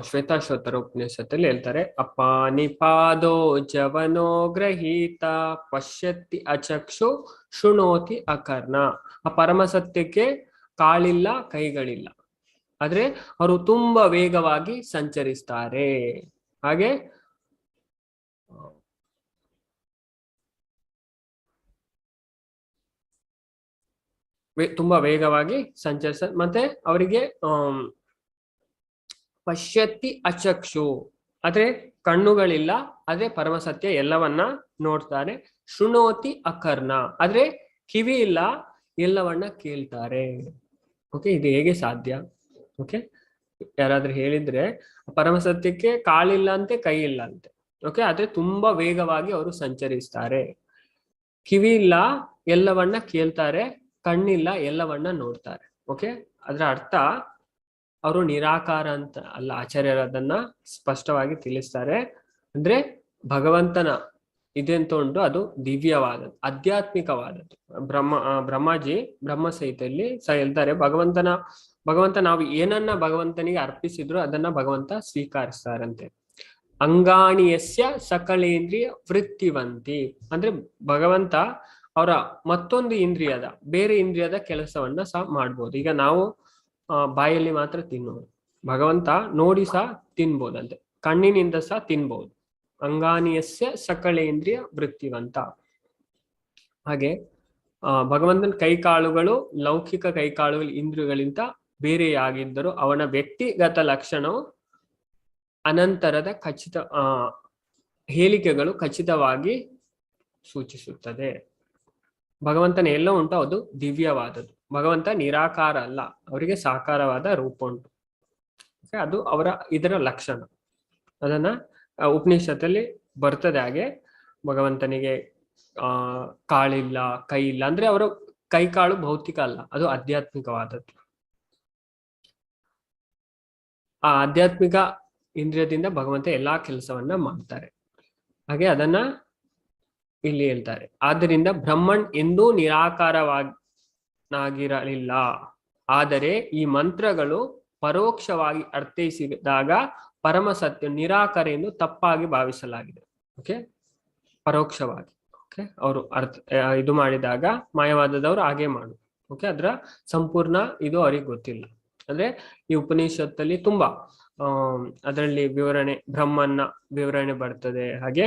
ಶ್ವೇತಾಶ್ವತರ ಉಪನಿಷತ್ತಲ್ಲಿ ಹೇಳ್ತಾರೆ, ಅಪಾನಿಪಾದೋ ಜವನೋ ಗ್ರಹೀತ ಪಶ್ಯತಿ ಅಚಕ್ಷು ಶೃಣೋತಿ ಅಕರ್ಣ. ಆ ಪರಮಸತ್ಯಕ್ಕೆ ಕಾಲಿಲ್ಲ, ಕೈಗಳಿಲ್ಲ, ಆದ್ರೆ ಅವರು ತುಂಬಾ ವೇಗವಾಗಿ ಸಂಚರಿಸ್ತಾರೆ. ಹಾಗೆ ತುಂಬಾ ವೇಗವಾಗಿ ಮತ್ತೆ ಅವರಿಗೆ ಪಶ್ಯತಿ ಅಚಕ್ಷು, ಆದ್ರೆ ಕಣ್ಣುಗಳಿಲ್ಲ, ಆದ್ರೆ ಪರಮಸತ್ಯ ಎಲ್ಲವನ್ನ ನೋಡ್ತಾರೆ. ಶೃಣೋತಿ ಅಕರ್ಣ, ಆದ್ರೆ ಕಿವಿ ಇಲ್ಲ, ಎಲ್ಲವನ್ನ ಕೇಳ್ತಾರೆ. ಓಕೆ, ಇದು ಹೇಗೆ ಸಾಧ್ಯ? ಓಕೆ, ಯಾರಾದ್ರೂ ಹೇಳಿದ್ರೆ ಪರಮಸತ್ಯಕ್ಕೆ ಕಾಲಿಲ್ಲ ಅಂತೆ, ಕೈ ಇಲ್ಲ ಅಂತೆ. ಓಕೆ, ಆದ್ರೆ ತುಂಬಾ ವೇಗವಾಗಿ ಅವರು ಸಂಚರಿಸ್ತಾರೆ. ಕಿವಿ ಇಲ್ಲ, ಎಲ್ಲವನ್ನ ಕೇಳ್ತಾರೆ. ಕಣ್ಣಿಲ್ಲ, ಎಲ್ಲವನ್ನ ನೋಡ್ತಾರೆ. ಓಕೆ, ಅದರ ಅರ್ಥ ಅವರು ನಿರಾಕಾರ ಅಂತ ಅಲ್ಲ. ಆಚಾರ್ಯರು ಅದನ್ನ ಸ್ಪಷ್ಟವಾಗಿ ತಿಳಿಸ್ತಾರೆ. ಅಂದ್ರೆ ಭಗವಂತನ ಇದೆಂತ ಉಂಟು, ಅದು ದಿವ್ಯವಾದದ್ದು, ಆಧ್ಯಾತ್ಮಿಕವಾದದ್ದು. ಬ್ರಹ್ಮಾಜಿ ಬ್ರಹ್ಮಸಹಿತೆಯಲ್ಲಿ ಹೇಳ್ತಾರೆ, ಭಗವಂತ ನಾವು ಏನನ್ನ ಭಗವಂತನಿಗೆ ಅರ್ಪಿಸಿದ್ರು ಅದನ್ನ ಭಗವಂತ ಸ್ವೀಕರಿಸ್ತಾರಂತೆ. ಅಂಗಾಣಿಯಸ್ಯ ಸಕಲೇಂದ್ರಿಯ ವೃತ್ತಿವಂತಿ, ಅಂದ್ರೆ ಭಗವಂತ ಅವರ ಮತ್ತೊಂದು ಇಂದ್ರಿಯದ, ಬೇರೆ ಇಂದ್ರಿಯದ ಕೆಲಸವನ್ನ ಸಹ ಮಾಡ್ಬೋದು. ಈಗ ನಾವು ಬಾಯಲ್ಲಿ ಮಾತ್ರ ತಿನ್ನೋದು, ಭಗವಂತ ನೋಡಿ ಸಹ ತಿನ್ಬೋದಂತೆ, ಕಣ್ಣಿನಿಂದ ಸಹ ತಿನ್ಬಹುದು. ಅಂಗಾನಿಯಸ್ಯ ಸಕಲೇಂದ್ರಿಯ ವೃತ್ತಿವಂತ. ಹಾಗೆ ಭಗವಂತನ ಕೈಕಾಳುಗಳು ಲೌಕಿಕ ಕೈಕಾಳುಗಳು ಇಂದ್ರಿಯಗಳಿಂದ ಬೇರೆಯಾಗಿದ್ದರೂ ಅವನ ವ್ಯಕ್ತಿಗತ ಲಕ್ಷಣವು ಅನಂತರದ ಹೇಳಿಕೆಗಳು ಖಚಿತವಾಗಿ ಸೂಚಿಸುತ್ತದೆ. ಭಗವಂತನ ಎಲ್ಲ ಉಂಟು, ಅದು ದಿವ್ಯವಾದದ್ದು. ಭಗವಂತ ನಿರಾಕಾರ ಅಲ್ಲ, ಅವರಿಗೆ ಸಾಕಾರವಾದ ರೂಪ ಉಂಟು. ಅದು ಅವರ ಇದರ ಲಕ್ಷಣ. ಅದನ್ನ ಉಪನಿಷತ್ತಲ್ಲಿ ಬರ್ತದೆ. ಹಾಗೆ ಭಗವಂತನಿಗೆ ಕಾಳಿಲ್ಲ, ಕೈ ಇಲ್ಲ ಅಂದ್ರೆ ಅವರ ಕೈ ಕಾಳು ಭೌತಿಕ ಅಲ್ಲ, ಅದು ಆಧ್ಯಾತ್ಮಿಕವಾದದ್ದು. ಆ ಆಧ್ಯಾತ್ಮಿಕ ಇಂದ್ರಿಯದಿಂದ ಭಗವಂತ ಎಲ್ಲಾ ಕೆಲಸವನ್ನ ಮಾಡ್ತಾರೆ. ಹಾಗೆ ಅದನ್ನ ಇಲ್ಲಿ ಹೇಳ್ತಾರೆ. ಆದ್ದರಿಂದ ಬ್ರಹ್ಮನ್ ಎಂದೂ ನಿರಾಕಾರವಾಗಿರಲಿಲ್ಲ. ಆದರೆ ಈ ಮಂತ್ರಗಳು ಪರೋಕ್ಷವಾಗಿ ಅರ್ಥೈಸಿದಾಗ ಪರಮ ಸತ್ಯ ನಿರಾಕಾರ ಎಂದು ತಪ್ಪಾಗಿ ಭಾವಿಸಲಾಗಿದೆ. ಓಕೆ, ಪರೋಕ್ಷವಾಗಿ ಓಕೆ ಅವರು ಇದು ಮಾಡಿದಾಗ ಮಾಯವಾದದವರು ಹಾಗೆ ಮಾಡು. ಓಕೆ, ಅದರ ಸಂಪೂರ್ಣ ಇದು ಅವ್ರಿಗೆ ಗೊತ್ತಿಲ್ಲ. ಅಂದ್ರೆ ಈ ಉಪನಿಷತ್ತಲ್ಲಿ ತುಂಬಾ ಅದರಲ್ಲಿ ವಿವರಣೆ, ಬ್ರಹ್ಮನ್ನ ವಿವರಣೆ ಬರ್ತದೆ, ಹಾಗೆ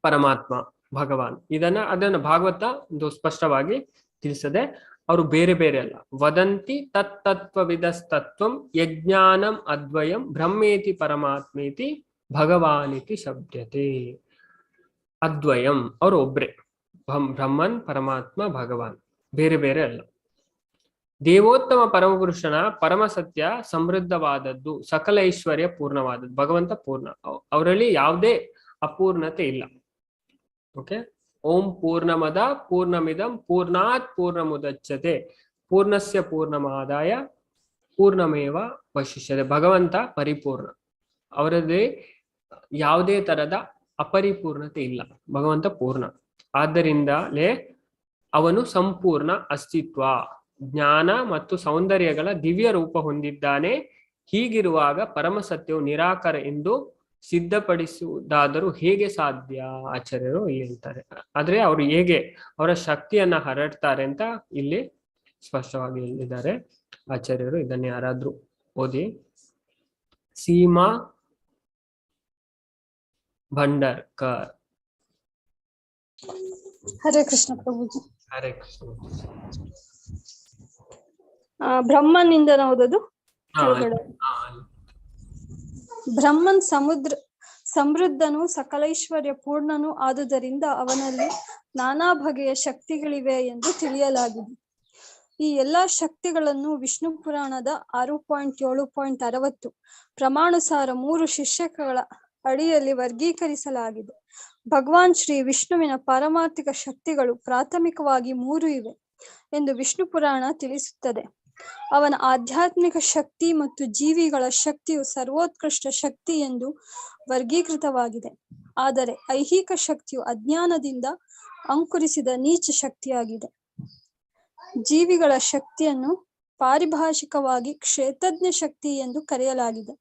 ಪರಮಾತ್ಮ ಭಗವಾನ್ ಅದನ್ನ ಭಾಗವತ ಒಂದು ಸ್ಪಷ್ಟವಾಗಿ ತಿಳಿಸದೆ ಅವರು ಬೇರೆ ಬೇರೆ ಅಲ್ಲ. ವದಂತಿ ತತ್ತತ್ವವಿದಸ್ತತ್ವಂ ಯಜ್ಞಾನಂ ಅದ್ವಯಂ ಬ್ರಹ್ಮೇತಿ ಪರಮಾತ್ಮೇತಿ ಭಗವಾನಿತಿ ಶಬ್ದತೆ. ಅದ್ವಯಂ ಅವರು ಒಬ್ರೆ, ಬ್ರಹ್ಮನ್ ಪರಮಾತ್ಮ ಭಗವಾನ್, ಬೇರೆ ಬೇರೆ ಅಲ್ಲ. ದೇವೋತ್ತಮ ಪರಮಪುರುಷನ ಪರಮ ಸತ್ಯ ಸಮೃದ್ಧವಾದದ್ದು, ಸಕಲ ಐಶ್ವರ್ಯ ಪೂರ್ಣವಾದದ್ದು. ಭಗವಂತ ಪೂರ್ಣ, ಅವರಲ್ಲಿ ಯಾವುದೇ ಅಪೂರ್ಣತೆ ಇಲ್ಲ. ಓಕೆ, ಓಂ ಪೂರ್ಣಮದ ಪೂರ್ಣಮಿದಂ ಪೂರ್ಣಾತ್ ಪೂರ್ಣಮುದಚ್ಯತೆ ಪೂರ್ಣಸ್ಯ ಪೂರ್ಣಮಾದಾಯ ಪೂರ್ಣಮೇವ ವಶಿಷ್ಯತೆ. ಭಗವಂತ ಪರಿಪೂರ್ಣ, ಅವರದೇ ಯಾವುದೇ ತರದ ಅಪರಿಪೂರ್ಣತೆ ಇಲ್ಲ. ಭಗವಂತ ಪೂರ್ಣ, ಆದ್ದರಿಂದಲೇ ಅವನು ಸಂಪೂರ್ಣ ಅಸ್ತಿತ್ವ, ಜ್ಞಾನ ಮತ್ತು ಸೌಂದರ್ಯಗಳ ದಿವ್ಯ ರೂಪ ಹೊಂದಿದ್ದಾನೆ. ಹೀಗಿರುವಾಗ ಪರಮ ಸತ್ಯವು ನಿರಾಕಾರ ಎಂದು ಸಿದ್ಧಪಡಿಸುವುದಾದರೂ ಹೇಗೆ ಸಾಧ್ಯ? ಆಚಾರ್ಯರು ಇಲ್ಲಿ ಹೇಳ್ತಾರೆ. ಆದ್ರೆ ಅವರು ಹೇಗೆ ಅವರ ಶಕ್ತಿಯನ್ನ ಹರಡ್ತಾರೆ ಅಂತ ಇಲ್ಲಿ ಸ್ಪಷ್ಟವಾಗಿ ಹೇಳಿದ್ದಾರೆ ಆಚಾರ್ಯರು. ಇದನ್ನ ಯಾರಾದ್ರೂ ಓದಿ. ಸೀಮಾ ಭಂಡಾರ್ಕರ್. ಹರೇ ಕೃಷ್ಣ ಪ್ರಭುಜಿ. ಹರೇ ಕೃಷ್ಣ. ಬ್ರಹ್ಮನಿಂದ ಓದೋದು. ಬ್ರಹ್ಮನ್ ಸಮೃದ್ಧನು ಸಕಲೈಶ್ವರ್ಯ ಪೂರ್ಣನು ಆದುದರಿಂದ ಅವನಲ್ಲಿ ನಾನಾ ಬಗೆಯ ಶಕ್ತಿಗಳಿವೆ ಎಂದು ತಿಳಿಯಲಾಗಿದೆ. ಈ ಎಲ್ಲಾ ಶಕ್ತಿಗಳನ್ನು ವಿಷ್ಣು ಪುರಾಣದ 6.7.60 ಪ್ರಮಾಣುಸಾರ 3 ಶಿರ್ಷಕಗಳ ಅಡಿಯಲ್ಲಿ ವರ್ಗೀಕರಿಸಲಾಗಿದೆ. ಭಗವಾನ್ ಶ್ರೀ ವಿಷ್ಣುವಿನ ಪಾರಮಾರ್ಥಿಕ ಶಕ್ತಿಗಳು ಪ್ರಾಥಮಿಕವಾಗಿ 3 ಇವೆ ಎಂದು ವಿಷ್ಣು ಪುರಾಣ ತಿಳಿಸುತ್ತದೆ. ಅವನ ಆಧ್ಯಾತ್ಮಿಕ ಶಕ್ತಿ ಮತ್ತು ಜೀವಿಗಳ ಶಕ್ತಿಯು ಸರ್ವೋತ್ಕೃಷ್ಟ ಶಕ್ತಿ ಎಂದು ವರ್ಗೀಕೃತವಾಗಿದೆ. ಆದರೆ ಐಹಿಕ ಶಕ್ತಿಯು ಅಜ್ಞಾನದಿಂದ ಅಂಕುರಿಸಿದ ನೀಚ ಶಕ್ತಿಯಾಗಿದೆ. ಜೀವಿಗಳ ಶಕ್ತಿಯನ್ನು ಪಾರಿಭಾಷಿಕವಾಗಿ ಕ್ಷೇತ್ರಜ್ಞ ಶಕ್ತಿ ಎಂದು ಕರೆಯಲಾಗಿದೆ.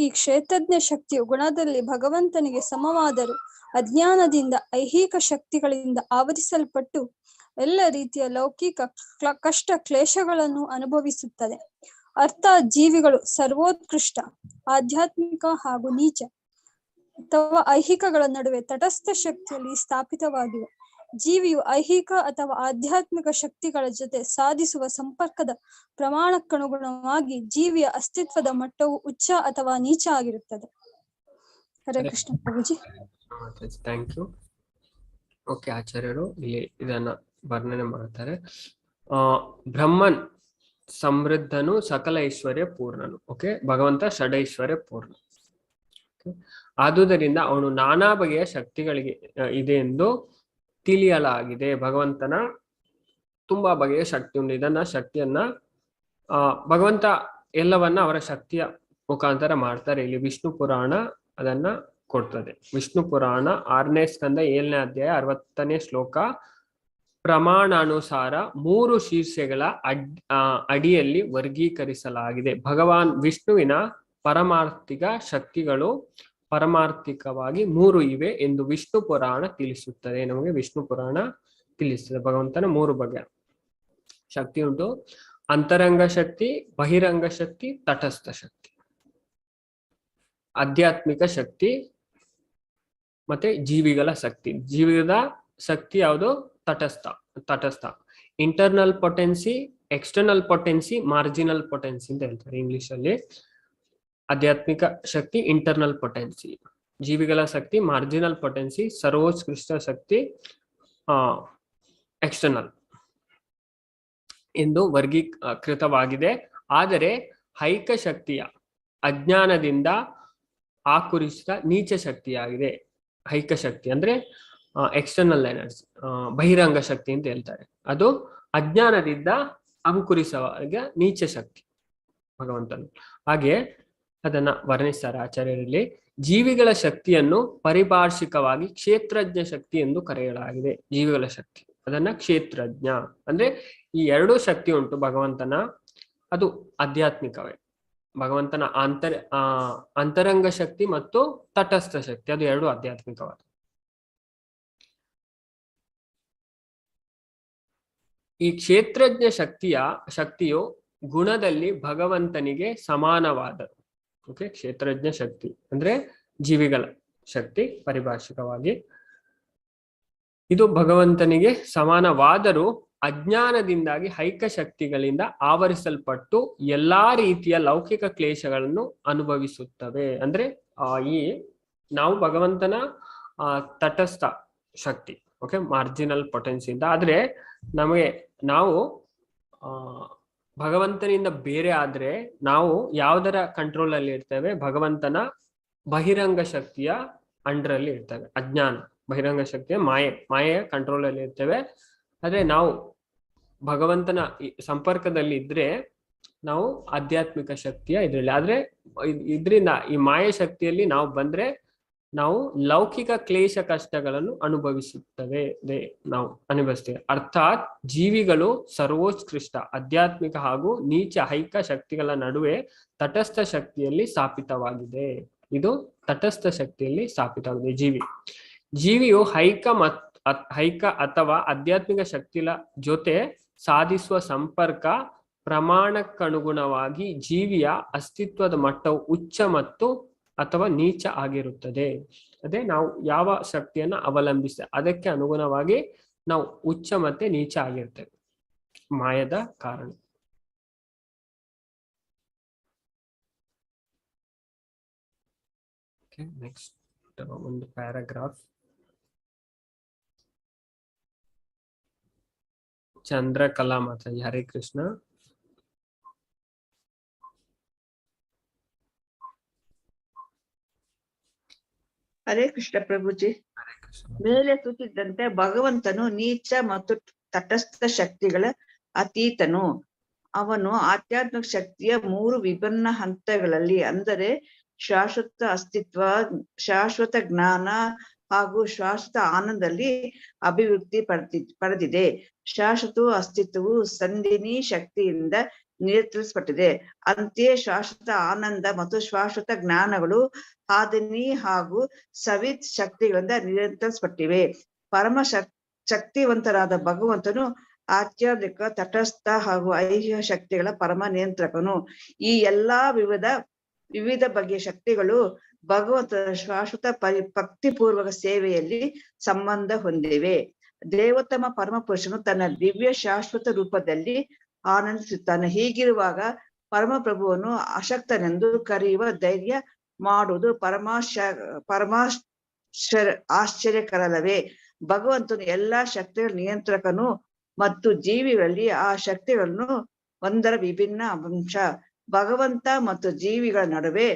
ಈ ಕ್ಷೇತ್ರಜ್ಞ ಶಕ್ತಿಯು ಗುಣದಲ್ಲಿ ಭಗವಂತನಿಗೆ ಸಮವಾದರೂ ಅಜ್ಞಾನದಿಂದ ಐಹಿಕ ಶಕ್ತಿಗಳಿಂದ ಆವರಿಸಲ್ಪಟ್ಟು ಎಲ್ಲ ರೀತಿಯ ಲೌಕಿಕ ಕಷ್ಟ ಕ್ಲೇಶಗಳನ್ನು ಅನುಭವಿಸುತ್ತದೆ. ಅರ್ಥಾತ್ ಜೀವಿಗಳು ಸರ್ವೋತ್ಕೃಷ್ಟ ಆಧ್ಯಾತ್ಮಿಕ ಹಾಗೂ ನೀಚ ಅಥವಾ ಐಹಿಕಗಳ ನಡುವೆ ತಟಸ್ಥ ಶಕ್ತಿಯಲ್ಲಿ ಸ್ಥಾಪಿತವಾಗಿವೆ. ಜೀವಿಯು ಐಹಿಕ ಅಥವಾ ಆಧ್ಯಾತ್ಮಿಕ ಶಕ್ತಿಗಳ ಜೊತೆ ಸಾಧಿಸುವ ಸಂಪರ್ಕದ ಪ್ರಮಾಣಕ್ಕನುಗುಣವಾಗಿ ಜೀವಿಯ ಅಸ್ತಿತ್ವದ ಮಟ್ಟವು ಉಚ್ಚ ಅಥವಾ ನೀಚ ಆಗಿರುತ್ತದೆ. Hare Krishna Prabhuji. Thank you. Okay, ಆಚಾರ್ಯರು ಇಲ್ಲಿ ಇದನ್ನ ವರ್ಣನೆ ಮಾಡ್ತಾರೆ. ಬ್ರಹ್ಮನ್ ಸಮೃದ್ಧನು ಸಕಲ ಐಶ್ವರ್ಯ ಪೂರ್ಣನು. ಓಕೆ, ಭಗವಂತ ಷಡೈಶ್ವರ್ಯ ಪೂರ್ಣ. ಆದುದರಿಂದ ಅವನು ನಾನಾ ಬಗೆಯ ಶಕ್ತಿಗಳಿಗೆ ಇದೆ ಎಂದು ತಿಳಿಯಲಾಗಿದೆ. ಭಗವಂತನ ತುಂಬಾ ಬಗೆಯ ಶಕ್ತಿ ಉಂಟು. ಶಕ್ತಿಯನ್ನ ಭಗವಂತ ಎಲ್ಲವನ್ನ ಅವರ ಶಕ್ತಿಯ ಮುಖಾಂತರ ಮಾಡ್ತಾರೆ. ಇಲ್ಲಿ ವಿಷ್ಣು ಪುರಾಣ ಅದನ್ನ ಕೊಡ್ತದೆ. ವಿಷ್ಣು ಪುರಾಣ 6ನೇ ಸ್ಕಂದ 7ನೇ ಅಧ್ಯಾಯ 60ನೇ ಶ್ಲೋಕ ಪ್ರಮಾಣಾನುಸಾರ 3 ಶೀರ್ಷೆಗಳ ಅಡಿಯಲ್ಲಿ ವರ್ಗೀಕರಿಸಲಾಗಿದೆ. ಭಗವಾನ್ ವಿಷ್ಣುವಿನ ಪರಮಾರ್ಥಿಕ ಶಕ್ತಿಗಳು ಪಾರಮಾರ್ಥಿಕವಾಗಿ 3 ಇವೆ ಎಂದು ವಿಷ್ಣು ಪುರಾಣ ತಿಳಿಸುತ್ತದೆ. ನಮಗೆ ವಿಷ್ಣು ಪುರಾಣ ತಿಳಿಸ್ತದೆ ಭಗವಂತನ 3 ಬಗೆಯ ಶಕ್ತಿ ಉಂಟು. ಅಂತರಂಗ ಶಕ್ತಿ, ಬಹಿರಂಗ ಶಕ್ತಿ, ತಟಸ್ಥ ಶಕ್ತಿ. ಆಧ್ಯಾತ್ಮಿಕ ಶಕ್ತಿ ಮತ್ತೆ ಜೀವಿಗಳ ಶಕ್ತಿ. ಜೀವಿಗಳ ಶಕ್ತಿ ಯಾವುದು? ತಟಸ್ಥ. Internal potency, external potency, marginal potency ಅಂತ ಹೇಳ್ತಾರೆ ಇಂಗ್ಲಿಷ್ ಅಲ್ಲಿ. ಆಧ್ಯಾತ್ಮಿಕ ಶಕ್ತಿ ಇಂಟರ್ನಲ್ ಪೊಟೆನ್ಸಿ, ಜೀವಿಗಳ ಶಕ್ತಿ ಮಾರ್ಜಿನಲ್ ಪೊಟೆನ್ಸಿ, ಸರ್ವೋತ್ಕೃಷ್ಟ ಶಕ್ತಿ ಎಕ್ಸ್ಟರ್ನಲ್ ಎಂದು ವರ್ಗೀಕೃತವಾಗಿದೆ. ಆದರೆ ಐಕ ಶಕ್ತಿಯ ಅಜ್ಞಾನದಿಂದ ಆಕುರಿಸಿದ ನೀಚ ಶಕ್ತಿಯಾಗಿದೆ. ಐಕ ಶಕ್ತಿ ಅಂದ್ರೆ ಎಕ್ಸ್ಟರ್ನಲ್ ಎನರ್ಜಿ, ಬಹಿರಂಗ ಶಕ್ತಿ ಅಂತ ಹೇಳ್ತಾರೆ. ಅದು ಅಜ್ಞಾನದಿಂದ ಅಂಕುರಿಸುವಾಗ ನೀಚ ಶಕ್ತಿ ಭಗವಂತನು. ಹಾಗೆ ಅದನ್ನ ವರ್ಣಿಸ್ತಾರೆ ಆಚಾರ್ಯರಲ್ಲಿ. ಜೀವಿಗಳ ಶಕ್ತಿಯನ್ನು ಪರಿಭಾಷಿಕವಾಗಿ ಕ್ಷೇತ್ರಜ್ಞ ಶಕ್ತಿ ಎಂದು ಕರೆಯಲಾಗಿದೆ. ಜೀವಿಗಳ ಶಕ್ತಿ ಅದನ್ನ ಕ್ಷೇತ್ರಜ್ಞ ಅಂದ್ರೆ ಈ ಎರಡೂ ಶಕ್ತಿ ಉಂಟು ಭಗವಂತನ, ಅದು ಆಧ್ಯಾತ್ಮಿಕವೇ. ಭಗವಂತನ ಅಂತರಂಗ ಶಕ್ತಿ ಮತ್ತು ತಟಸ್ಥ ಶಕ್ತಿ ಅದು ಎರಡು ಆಧ್ಯಾತ್ಮಿಕವಾದ. ಈ ಕ್ಷೇತ್ರಜ್ಞ ಶಕ್ತಿಯು ಗುಣದಲ್ಲಿ ಭಗವಂತನಿಗೆ ಸಮಾನವಾದ. ಓಕೆ, ಕ್ಷೇತ್ರಜ್ಞ ಶಕ್ತಿ ಅಂದ್ರೆ ಜೀವಿಗಳ ಶಕ್ತಿ ಪರಿಭಾಷಿಕವಾಗಿ. ಇದು ಭಗವಂತನಿಗೆ ಸಮಾನವಾದರೂ ಅಜ್ಞಾನದಿಂದಾಗಿ ಐಕ ಶಕ್ತಿಗಳಿಂದ ಆವರಿಸಲ್ಪಟ್ಟು ಎಲ್ಲಾ ರೀತಿಯ ಲೌಕಿಕ ಕ್ಲೇಶಗಳನ್ನು ಅನುಭವಿಸುತ್ತವೆ. ಅಂದ್ರೆ ಈ ನಾವು ಭಗವಂತನ ತಟಸ್ಥ ಶಕ್ತಿ, ಓಕೆ, ಮಾರ್ಜಿನಲ್ ಪೊಟೆನ್ಸಿಯಿಂದ. ಆದ್ರೆ ನಾವು ಭಗವಂತನಿಂದ ಬೇರೆ ಆದ್ರೆ ನಾವು ಯಾವುದರ ಕಂಟ್ರೋಲ್ ಅಲ್ಲಿ ಇರ್ತೇವೆ? ಭಗವಂತನ ಬಹಿರಂಗ ಶಕ್ತಿಯ ಅಂಡರಲ್ಲಿ ಇರ್ತೇವೆ. ಅಜ್ಞಾನ ಬಹಿರಂಗ ಶಕ್ತಿಯ ಮಾಯೆಯ ಕಂಟ್ರೋಲ್ ಅಲ್ಲಿ ಇರ್ತೇವೆ. ಆದ್ರೆ ನಾವು ಭಗವಂತನ ಸಂಪರ್ಕದಲ್ಲಿ ಇದ್ರೆ ನಾವು ಆಧ್ಯಾತ್ಮಿಕ ಶಕ್ತಿಯ ಇದ್ರಲ್ಲಿ. ಆದ್ರೆ ಇದ್ರಿಂದ ಈ ಮಾಯ ಶಕ್ತಿಯಲ್ಲಿ ನಾವು ಬಂದ್ರೆ ನಾವು ಲೌಕಿಕ ಕ್ಲೇಶ ಕಷ್ಟಗಳನ್ನು ನಾವು ಅನುಭವಿಸ್ತೇವೆ. ಅರ್ಥಾತ್ ಜೀವಿಗಳು ಸರ್ವೋತ್ಕೃಷ್ಟ ಆಧ್ಯಾತ್ಮಿಕ ಹಾಗೂ ನೀಚ ಐಕ ಶಕ್ತಿಗಳ ನಡುವೆ ತಟಸ್ಥ ಶಕ್ತಿಯಲ್ಲಿ ಸ್ಥಾಪಿತವಾಗಿದೆ. ಇದು ತಟಸ್ಥ ಶಕ್ತಿಯಲ್ಲಿ ಸ್ಥಾಪಿತವಾಗಿದೆ. ಜೀವಿಯು ಐಕ ಅಥವಾ ಆಧ್ಯಾತ್ಮಿಕ ಶಕ್ತಿಗಳ ಜೊತೆ ಸಾಧಿಸುವ ಸಂಪರ್ಕ ಪ್ರಮಾಣಕ್ಕನುಗುಣವಾಗಿ ಜೀವಿಯ ಅಸ್ತಿತ್ವದ ಮಟ್ಟವು ಉಚ್ಚ ಮತ್ತು ಅಥವಾ ನೀಚ ಆಗಿರುತ್ತದೆ. ಅದೇ ನಾವು ಯಾವ ಶಕ್ತಿಯನ್ನ ಅವಲಂಬಿಸ್ತೇವೆ ಅದಕ್ಕೆ ಅನುಗುಣವಾಗಿ ನಾವು ಉಚ್ಚ ಮತ್ತೆ ನೀಚ ಆಗಿರ್ತೇವೆ ಮಾಯದ ಕಾರಣ. ನೆಕ್ಸ್ಟ್ ಒಂದು ಪ್ಯಾರಾಗ್ರಾಫ್. ಚಂದ್ರಕಲಾ ಮಾತಾಜಿ, ಹರೇ ಕೃಷ್ಣ. ಹರೇ ಕೃಷ್ಣ ಪ್ರಭುಜಿ. ಮೇಲೆ ಸೂಚಿಸಿದಂತೆ ಭಗವಂತನು ನೀಚ ಮತ್ತು ತಟಸ್ಥ ಶಕ್ತಿಗಳ ಅತೀತನು. ಅವನು ಆಧ್ಯಾತ್ಮಿಕ ಶಕ್ತಿಯ 3 ವಿಭಿನ್ನ ಹಂತಗಳಲ್ಲಿ, ಅಂದರೆ ಶಾಶ್ವತ ಅಸ್ತಿತ್ವ, ಶಾಶ್ವತ ಜ್ಞಾನ ಹಾಗೂ ಶಾಶ್ವತ ಆನಂದದಲ್ಲಿ ಅಭಿವೃದ್ಧಿ ಪಡೆದಿದೆ. ಶಾಶ್ವತ ಅಸ್ತಿತ್ವವು ಸಂಧಿನಿ ಶಕ್ತಿಯಿಂದ ನಿಯಂತ್ರಿಸಲ್ಪಟ್ಟಿದೆ. ಅಂತೆಯೇ ಶಾಶ್ವತ ಆನಂದ ಮತ್ತು ಶಾಶ್ವತ ಜ್ಞಾನಗಳು ಆದಿನಿ ಹಾಗೂ ಸವಿತ್ ಶಕ್ತಿಗಳಿಂದ ನಿಯಂತ್ರಿಸಲ್ಪಟ್ಟಿವೆ. ಪರಮ ಶಕ್ತಿವಂತರಾದ ಭಗವಂತನು ಆಧ್ಯಾತ್ಮಿಕ, ತಟಸ್ಥ ಹಾಗೂ ಐಹಿಕ ಶಕ್ತಿಗಳ ಪರಮ ನಿಯಂತ್ರಕನು. ಈ ಎಲ್ಲಾ ವಿವಿಧ ಬಗೆಯ ಶಕ್ತಿಗಳು ಭಗವಂತನ ಶಾಶ್ವತ ಭಕ್ತಿಪೂರ್ವಕ ಸೇವೆಯಲ್ಲಿ ಸಂಬಂಧ ಹೊಂದಿವೆ. ದೇವೋತ್ತಮ ಪರಮ ಪುರುಷನು ತನ್ನ ದಿವ್ಯ ಶಾಶ್ವತ ರೂಪದಲ್ಲಿ ಆನಂದಿಸುತ್ತಾನೆ. ಹೀಗಿರುವಾಗ ಪರಮಪ್ರಭುವನ್ನು ಅಶಕ್ತನೆಂದು ಕರೆಯುವ ಧೈರ್ಯ ಮಾಡುವುದು ಆಶ್ಚರ್ಯಕರವೇ? ಭಗವಂತನು ಎಲ್ಲಾ ಶಕ್ತಿಗಳ ನಿಯಂತ್ರಕನು ಮತ್ತು ಜೀವಿಗಳಲ್ಲಿ ಆ ಶಕ್ತಿಗಳನ್ನು ಒಂದರ ವಿಭಿನ್ನ ಅಂಶ. ಭಗವಂತ ಮತ್ತು ಜೀವಿಗಳ ನಡುವೆ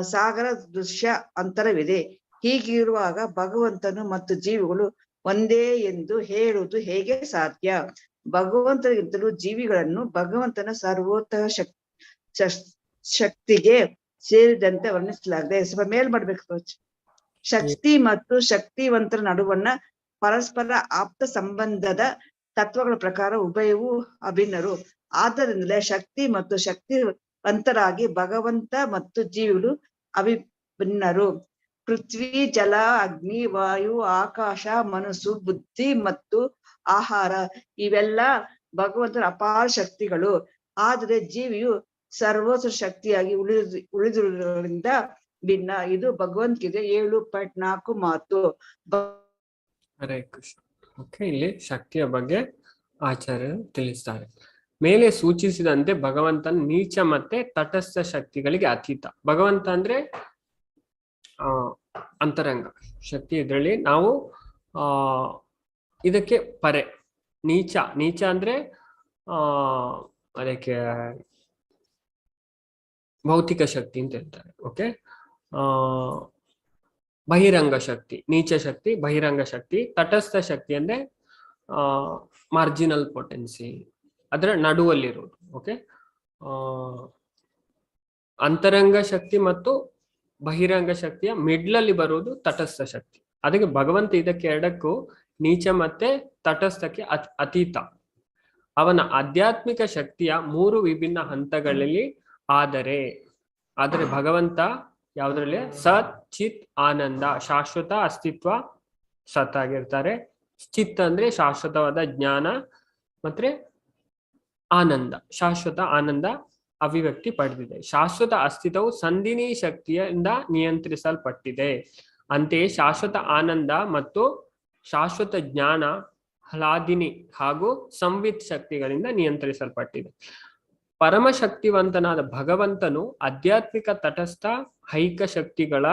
ಸಾಗರ ದೃಶ್ಯ ಅಂತರವಿದೆ. ಹೀಗಿರುವಾಗ ಭಗವಂತನು ಮತ್ತು ಜೀವಿಗಳು ಒಂದೇ ಎಂದು ಹೇಳುವುದು ಹೇಗೆ ಸಾಧ್ಯ? ಭಗವಂತನಿಗಿಂತಲೂ ಜೀವಿಗಳನ್ನು ಭಗವಂತನ ಸರ್ವೋತ್ತಮ ಶಕ್ತಿಗೆ ಸೇರಿದಂತೆ ವರ್ಣಿಸಲಾಗಿದೆ. ಸ್ವಲ್ಪ ಮೇಲ್ ಮಾಡ್ಬೇಕು. ಶಕ್ತಿ ಮತ್ತು ಶಕ್ತಿವಂತರ ನಡುವನ್ನ ಪರಸ್ಪರ ಆಪ್ತ ಸಂಬಂಧದ ತತ್ವಗಳ ಪ್ರಕಾರ ಉಭಯವೂ ಅಭಿನ್ನರು. ಆದ್ದರಿಂದಲೇ ಶಕ್ತಿ ಮತ್ತು ಶಕ್ತಿವಂತರಾಗಿ ಭಗವಂತ ಮತ್ತು ಜೀವಿಗಳು ಅಭಿನ್ನರು. ಪೃಥ್ವಿ, ಜಲ, ಅಗ್ನಿ, ವಾಯು, ಆಕಾಶ, ಮನಸ್ಸು, ಬುದ್ಧಿ ಮತ್ತು ಆಹಾರ ಇವೆಲ್ಲ ಭಗವಂತನ ಅಪಾರ ಶಕ್ತಿಗಳು. ಆದರೆ ಜೀವಿಯು ಸರ್ವೋಚ್ಚ ಶಕ್ತಿಯಾಗಿ ಉಳಿದಿರುವುದರಿಂದ ಭಿನ್ನ. ಇದು ಭಗವದ್ಗೀತೆ 7.4 ಮಾತು. ಹರೇ ಕೃಷ್ಣ. ಓಕೆ, ಇಲ್ಲಿ ಶಕ್ತಿಯ ಬಗ್ಗೆ ಆಚಾರ್ಯರು ತಿಳಿಸ್ತಾರೆ. ಮೇಲೆ ಸೂಚಿಸಿದಂತೆ ಭಗವಂತನ ನೀಚ ಮತ್ತೆ ತಟಸ್ಥ ಶಕ್ತಿಗಳಿಗೆ ಅತೀತ. ಭಗವಂತ ಅಂದ್ರೆ ಅಂತರಂಗ ಶಕ್ತಿ. ಇದರಲ್ಲಿ ನಾವು ಇದಕ್ಕೆ ಪರೆ. ನೀಚ ಅಂದ್ರೆ ಅದಕ್ಕೆ ಭೌತಿಕ ಶಕ್ತಿ ಅಂತ ಹೇಳ್ತಾರೆ. ಓಕೆ, ಬಹಿರಂಗ ಶಕ್ತಿ, ನೀಚ ಶಕ್ತಿ, ಬಹಿರಂಗ ಶಕ್ತಿ. ತಟಸ್ಥ ಶಕ್ತಿ ಅಂದ್ರೆ ಮಾರ್ಜಿನಲ್ ಪೊಟೆನ್ಸಿ, ಅದರ ನಡುವಲ್ಲಿರೋದು. ಓಕೆ, ಅಂತರಂಗ ಶಕ್ತಿ ಮತ್ತು ಬಹಿರಂಗ ಶಕ್ತಿಯ ಮಿಡ್ಲಲ್ಲಿ ಬರುವುದು ತಟಸ್ಥ ಶಕ್ತಿ. ಅದಕ್ಕೆ ಭಗವಂತ ಇದಕ್ಕೆ ಎರಡಕ್ಕೂ ನೀಚ ಮತ್ತೆ ತಟಸ್ಥಕ್ಕೆ ಅತೀತ. ಅವನ ಆಧ್ಯಾತ್ಮಿಕ ಶಕ್ತಿಯ 3 ವಿಭಿನ್ನ ಹಂತಗಳಲ್ಲಿ ಆದರೆ ಭಗವಂತ ಯಾವುದ್ರಲ್ಲಿ ಸತ್, ಚಿತ್, ಆನಂದ, ಶಾಶ್ವತ ಅಸ್ತಿತ್ವ ಸತ್ ಆಗಿರ್ತಾರೆ. ಚಿತ್ ಅಂದ್ರೆ ಶಾಶ್ವತವಾದ ಜ್ಞಾನ, ಮತ್ತೆ ಆನಂದ ಶಾಶ್ವತ ಆನಂದ ಅಭಿವ್ಯಕ್ತಿ ಪಡೆದಿದೆ. ಶಾಶ್ವತ ಅಸ್ತಿತ್ವವು ಸಂಧಿನಿ ಶಕ್ತಿಯಿಂದ ನಿಯಂತ್ರಿಸಲ್ಪಟ್ಟಿದೆ. ಅಂತೆಯೇ ಶಾಶ್ವತ ಆನಂದ ಮತ್ತು ಶಾಶ್ವತ ಜ್ಞಾನ ಹ್ಲಾದಿನಿ ಹಾಗೂ ಸಂವಿತ್ ಶಕ್ತಿಗಳಿಂದ ನಿಯಂತ್ರಿಸಲ್ಪಟ್ಟಿದೆ. ಪರಮಶಕ್ತಿವಂತನಾದ ಭಗವಂತನು ಆಧ್ಯಾತ್ಮಿಕ ತಟಸ್ಥ ಐಕ ಶಕ್ತಿಗಳ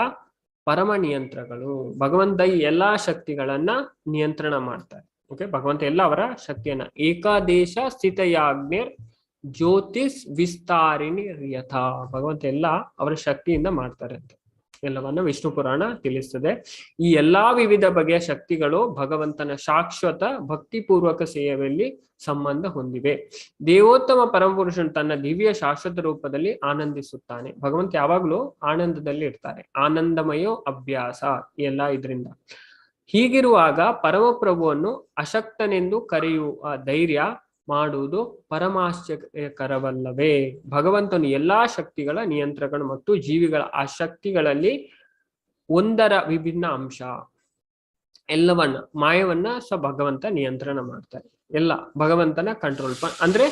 ಪರಮ ನಿಯಂತ್ರಗಳು. ಭಗವಂತ ಈ ಎಲ್ಲಾ ಶಕ್ತಿಗಳನ್ನ ನಿಯಂತ್ರಣ ಮಾಡ್ತಾರೆ. ಓಕೆ, ಭಗವಂತ ಎಲ್ಲ ಅವರ ಶಕ್ತಿಯನ್ನ ಏಕಾದೇಶ ಸ್ಥಿತಯಾಗ್ನೇರ್ ಜ್ಯೋತಿಸ್ ವಿಸ್ತಾರಿಣಿ ಯಥಾ, ಭಗವಂತ ಎಲ್ಲ ಅವರ ಶಕ್ತಿಯಿಂದ ಮಾಡ್ತಾರೆ ಅಂತ ಎಲ್ಲವನ್ನ ವಿಷ್ಣು ಪುರಾಣ ತಿಳಿಸ್ತದೆ. ಈ ಎಲ್ಲಾ ವಿವಿಧ ಬಗೆಯ ಶಕ್ತಿಗಳು ಭಗವಂತನ ಶಾಶ್ವತ ಭಕ್ತಿಪೂರ್ವಕ ಸೇವೆಯಲ್ಲಿ ಸಂಬಂಧ ಹೊಂದಿವೆ. ದೇವೋತ್ತಮ ಪರಮಪುರುಷನು ತನ್ನ ದಿವ್ಯ ಶಾಶ್ವತ ರೂಪದಲ್ಲಿ ಆನಂದಿಸುತ್ತಾನೆ. ಭಗವಂತ ಯಾವಾಗ್ಲೂ ಆನಂದದಲ್ಲಿ ಇರ್ತಾರೆ. ಆನಂದಮಯೋ ಅಭ್ಯಾಸ ಎಲ್ಲ ಇದರಿಂದ. ಹೀಗಿರುವಾಗ ಪರಮಪ್ರಭುವನ್ನು ಅಶಕ್ತನೆಂದು ಕರೆಯುವ ಧೈರ್ಯ ಮಾಡುವುದು ಪರಮಾಶ್ಚರ್ಯಕರವಲ್ಲವೇ? ಭಗವಂತನು ಎಲ್ಲಾ ಶಕ್ತಿಗಳ ನಿಯಂತ್ರಕನು ಮತ್ತು ಜೀವಿಗಳ ಆ ಶಕ್ತಿಗಳಲ್ಲಿ ಒಂದರ ವಿಭಿನ್ನ ಅಂಶ. ಎಲ್ಲವನ್ನ ಮಾಯವನ್ನ ಭಗವಂತ ನಿಯಂತ್ರಣ ಮಾಡ್ತಾರೆ. ಎಲ್ಲ ಭಗವಂತನ ಕಂಟ್ರೋಲ್ ಅಂದ್ರೆ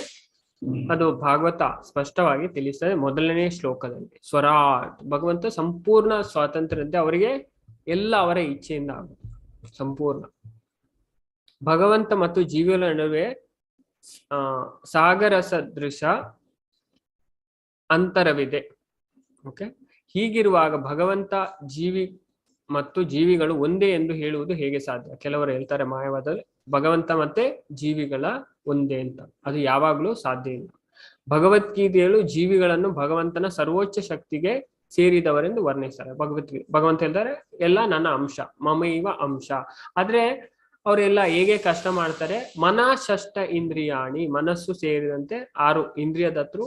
ಅದು ಭಾಗವತ ಸ್ಪಷ್ಟವಾಗಿ ತಿಳಿಸ್ತದೆ. ಮೊದಲನೇ ಶ್ಲೋಕದಲ್ಲಿ ಸ್ವರಾಟ್, ಭಗವಂತ ಸಂಪೂರ್ಣ ಸ್ವಾತಂತ್ರ್ಯದಂತೆ ಅವರಿಗೆ ಎಲ್ಲ ಅವರ ಇಚ್ಛೆಯಿಂದ ಆಗುತ್ತೆ ಸಂಪೂರ್ಣ. ಭಗವಂತ ಮತ್ತು ಜೀವಿಗಳ ನಡುವೆ ಸಾಗರ ಸದೃಶ ಅಂತರವಿದೆ. ಓಕೆ, ಹೀಗಿರುವಾಗ ಭಗವಂತ ಜೀವಿ ಮತ್ತು ಜೀವಿಗಳು ಒಂದೇ ಎಂದು ಹೇಳುವುದು ಹೇಗೆ ಸಾಧ್ಯ? ಕೆಲವರು ಹೇಳ್ತಾರೆ ಮಾಯವಾದಲ್ಲಿ ಭಗವಂತ ಮತ್ತೆ ಜೀವಿಗಳ ಒಂದೇ ಅಂತ. ಅದು ಯಾವಾಗ್ಲೂ ಸಾಧ್ಯ ಇಲ್ಲ. ಭಗವದ್ಗೀತೆಯಲ್ಲೂ ಜೀವಿಗಳನ್ನು ಭಗವಂತನ ಸರ್ವೋಚ್ಚ ಶಕ್ತಿಗೆ ಸೇರಿದವರೆಂದು ವರ್ಣಿಸ್ತಾರೆ. ಭಗವಂತ ಹೇಳ್ತಾರೆ ಎಲ್ಲ ನನ್ನ ಅಂಶ, ಮಮೈವ ಅಂಶ. ಆದ್ರೆ ಅವರೆಲ್ಲ ಹೇಗೆ ಕಷ್ಟ ಮಾಡ್ತಾರೆ? ಮನಃ ಇಂದ್ರಿಯಾಣಿ, ಮನಸ್ಸು ಸೇರಿದಂತೆ 6 ಇಂದ್ರಿಯದತ್ರು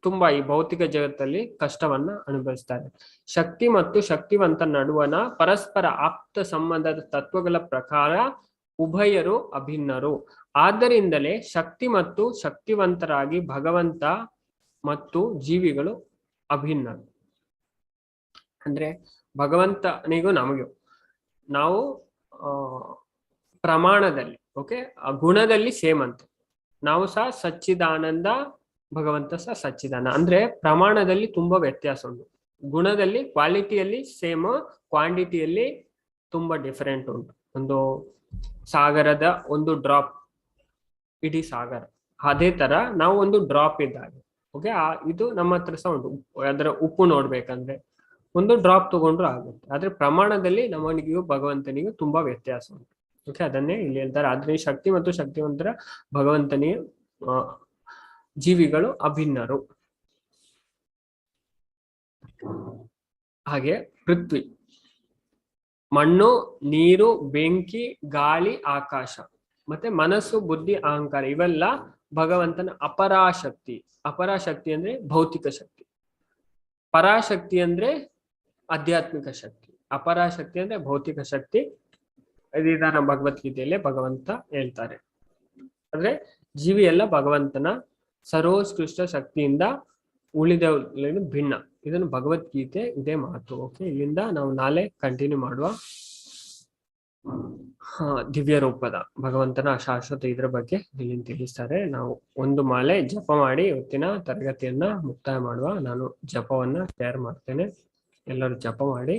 ತುಂಬಾ ಈ ಭೌತಿಕ ಜಗತ್ತಲ್ಲಿ ಕಷ್ಟವನ್ನ ಅನುಭವಿಸ್ತಾರೆ. ಶಕ್ತಿ ಮತ್ತು ಶಕ್ತಿವಂತ ನಡುವಣ ಪರಸ್ಪರ ಆಪ್ತ ಸಂಬಂಧದ ತತ್ವಗಳ ಪ್ರಕಾರ ಉಭಯರು ಅಭಿನ್ನರು. ಆದ್ದರಿಂದಲೇ ಶಕ್ತಿ ಮತ್ತು ಶಕ್ತಿವಂತರಾಗಿ ಭಗವಂತ ಮತ್ತು ಜೀವಿಗಳು ಅಭಿನ್ನರು. ಅಂದ್ರೆ ಭಗವಂತನಿಗೂ ನಮಗೂ ನಾವು ಪ್ರಮಾಣದಲ್ಲಿ ಓಕೆ ಗುಣದಲ್ಲಿ ಸೇಮ್ ಅಂತ. ನಾವು ಸಹ ಸಚ್ಚಿದಾನಂದ, ಭಗವಂತ ಸಹ ಸಚ್ಚಿದಾನ. ಅಂದ್ರೆ ಪ್ರಮಾಣದಲ್ಲಿ ತುಂಬಾ ವ್ಯತ್ಯಾಸ ಉಂಟು. ಗುಣದಲ್ಲಿ ಕ್ವಾಲಿಟಿಯಲ್ಲಿ ಸೇಮ್, ಕ್ವಾಂಟಿಟಿಯಲ್ಲಿ ತುಂಬಾ ಡಿಫರೆಂಟ್ ಉಂಟು. ಒಂದು ಸಾಗರದ ಒಂದು ಡ್ರಾಪ್ ಇಡೀ ಸಾಗರ, ಅದೇ ತರ ನಾವು ಒಂದು ಡ್ರಾಪ್ ಇದ್ದಾಗೆ. ಓಕೆ, ಇದು ನಮ್ಮ ಹತ್ರ ಸಹ ಉಂಟು. ಅದರ ಉಪ್ಪು ನೋಡ್ಬೇಕಂದ್ರೆ ಒಂದು ಡ್ರಾಪ್ ತಗೊಂಡ್ರು ಆಗುತ್ತೆ. ಆದ್ರೆ ಪ್ರಮಾಣದಲ್ಲಿ ನಮ್ಮನಿಗೂ ಭಗವಂತನಿಗೂ ತುಂಬಾ ವ್ಯತ್ಯಾಸ ಉಂಟು. ಓಕೆ, ಅದನ್ನೇ ಇಲ್ಲಿ ಹೇಳ್ತಾರೆ. ಆದ್ರೆ ಶಕ್ತಿ ಮತ್ತು ಶಕ್ತಿವಂತರ ಭಗವಂತನಿಗೆ ಜೀವಿಗಳು ಅಭಿನ್ನರು. ಹಾಗೆ ಪೃಥ್ವಿ, ಮಣ್ಣು, ನೀರು, ಬೆಂಕಿ, ಗಾಳಿ, ಆಕಾಶ ಮತ್ತೆ ಮನಸ್ಸು, ಬುದ್ಧಿ, ಅಹಂಕಾರ ಇವೆಲ್ಲ ಭಗವಂತನ ಅಪರಾಶಕ್ತಿ. ಅಪರಾಶಕ್ತಿ ಅಂದ್ರೆ ಭೌತಿಕ ಶಕ್ತಿ, ಪರಾಶಕ್ತಿ ಅಂದ್ರೆ ಆಧ್ಯಾತ್ಮಿಕ ಶಕ್ತಿ. ಅಪರಾಶಕ್ತಿ ಅಂದ್ರೆ ಭೌತಿಕ ಶಕ್ತಿ. ಇದನ್ನ ಭಗವದ್ಗೀತೆಯಲ್ಲೇ ಭಗವಂತ ಹೇಳ್ತಾರೆ. ಅಂದ್ರೆ ಜೀವಿ ಎಲ್ಲ ಭಗವಂತನ ಸರ್ವೋತ್ಕೃಷ್ಟ ಶಕ್ತಿಯಿಂದ ಉಳಿದ ಭಿನ್ನ. ಇದನ್ನು ಭಗವದ್ಗೀತೆ ಇದೇ ಮಾತು. ಓಕೆ, ಇಲ್ಲಿಂದ ನಾವು ನಾಳೆ ಕಂಟಿನ್ಯೂ ಮಾಡುವ ದಿವ್ಯ ರೂಪದ ಭಗವಂತನ ಶಾಶ್ವತ ಇದ್ರ ಬಗ್ಗೆ ಇಲ್ಲಿ ತಿಳಿಸ್ತಾರೆ. ನಾವು ಒಂದು ಮಾಲೆ ಜಪ ಮಾಡಿ ಇವತ್ತಿನ ತರಗತಿಯನ್ನ ಮುಕ್ತಾಯ ಮಾಡುವ. ನಾನು ಜಪವನ್ನ ತಯಾರು ಮಾಡ್ತೇನೆ. ಎಲ್ಲರೂ ಜಪ ಮಾಡಿ.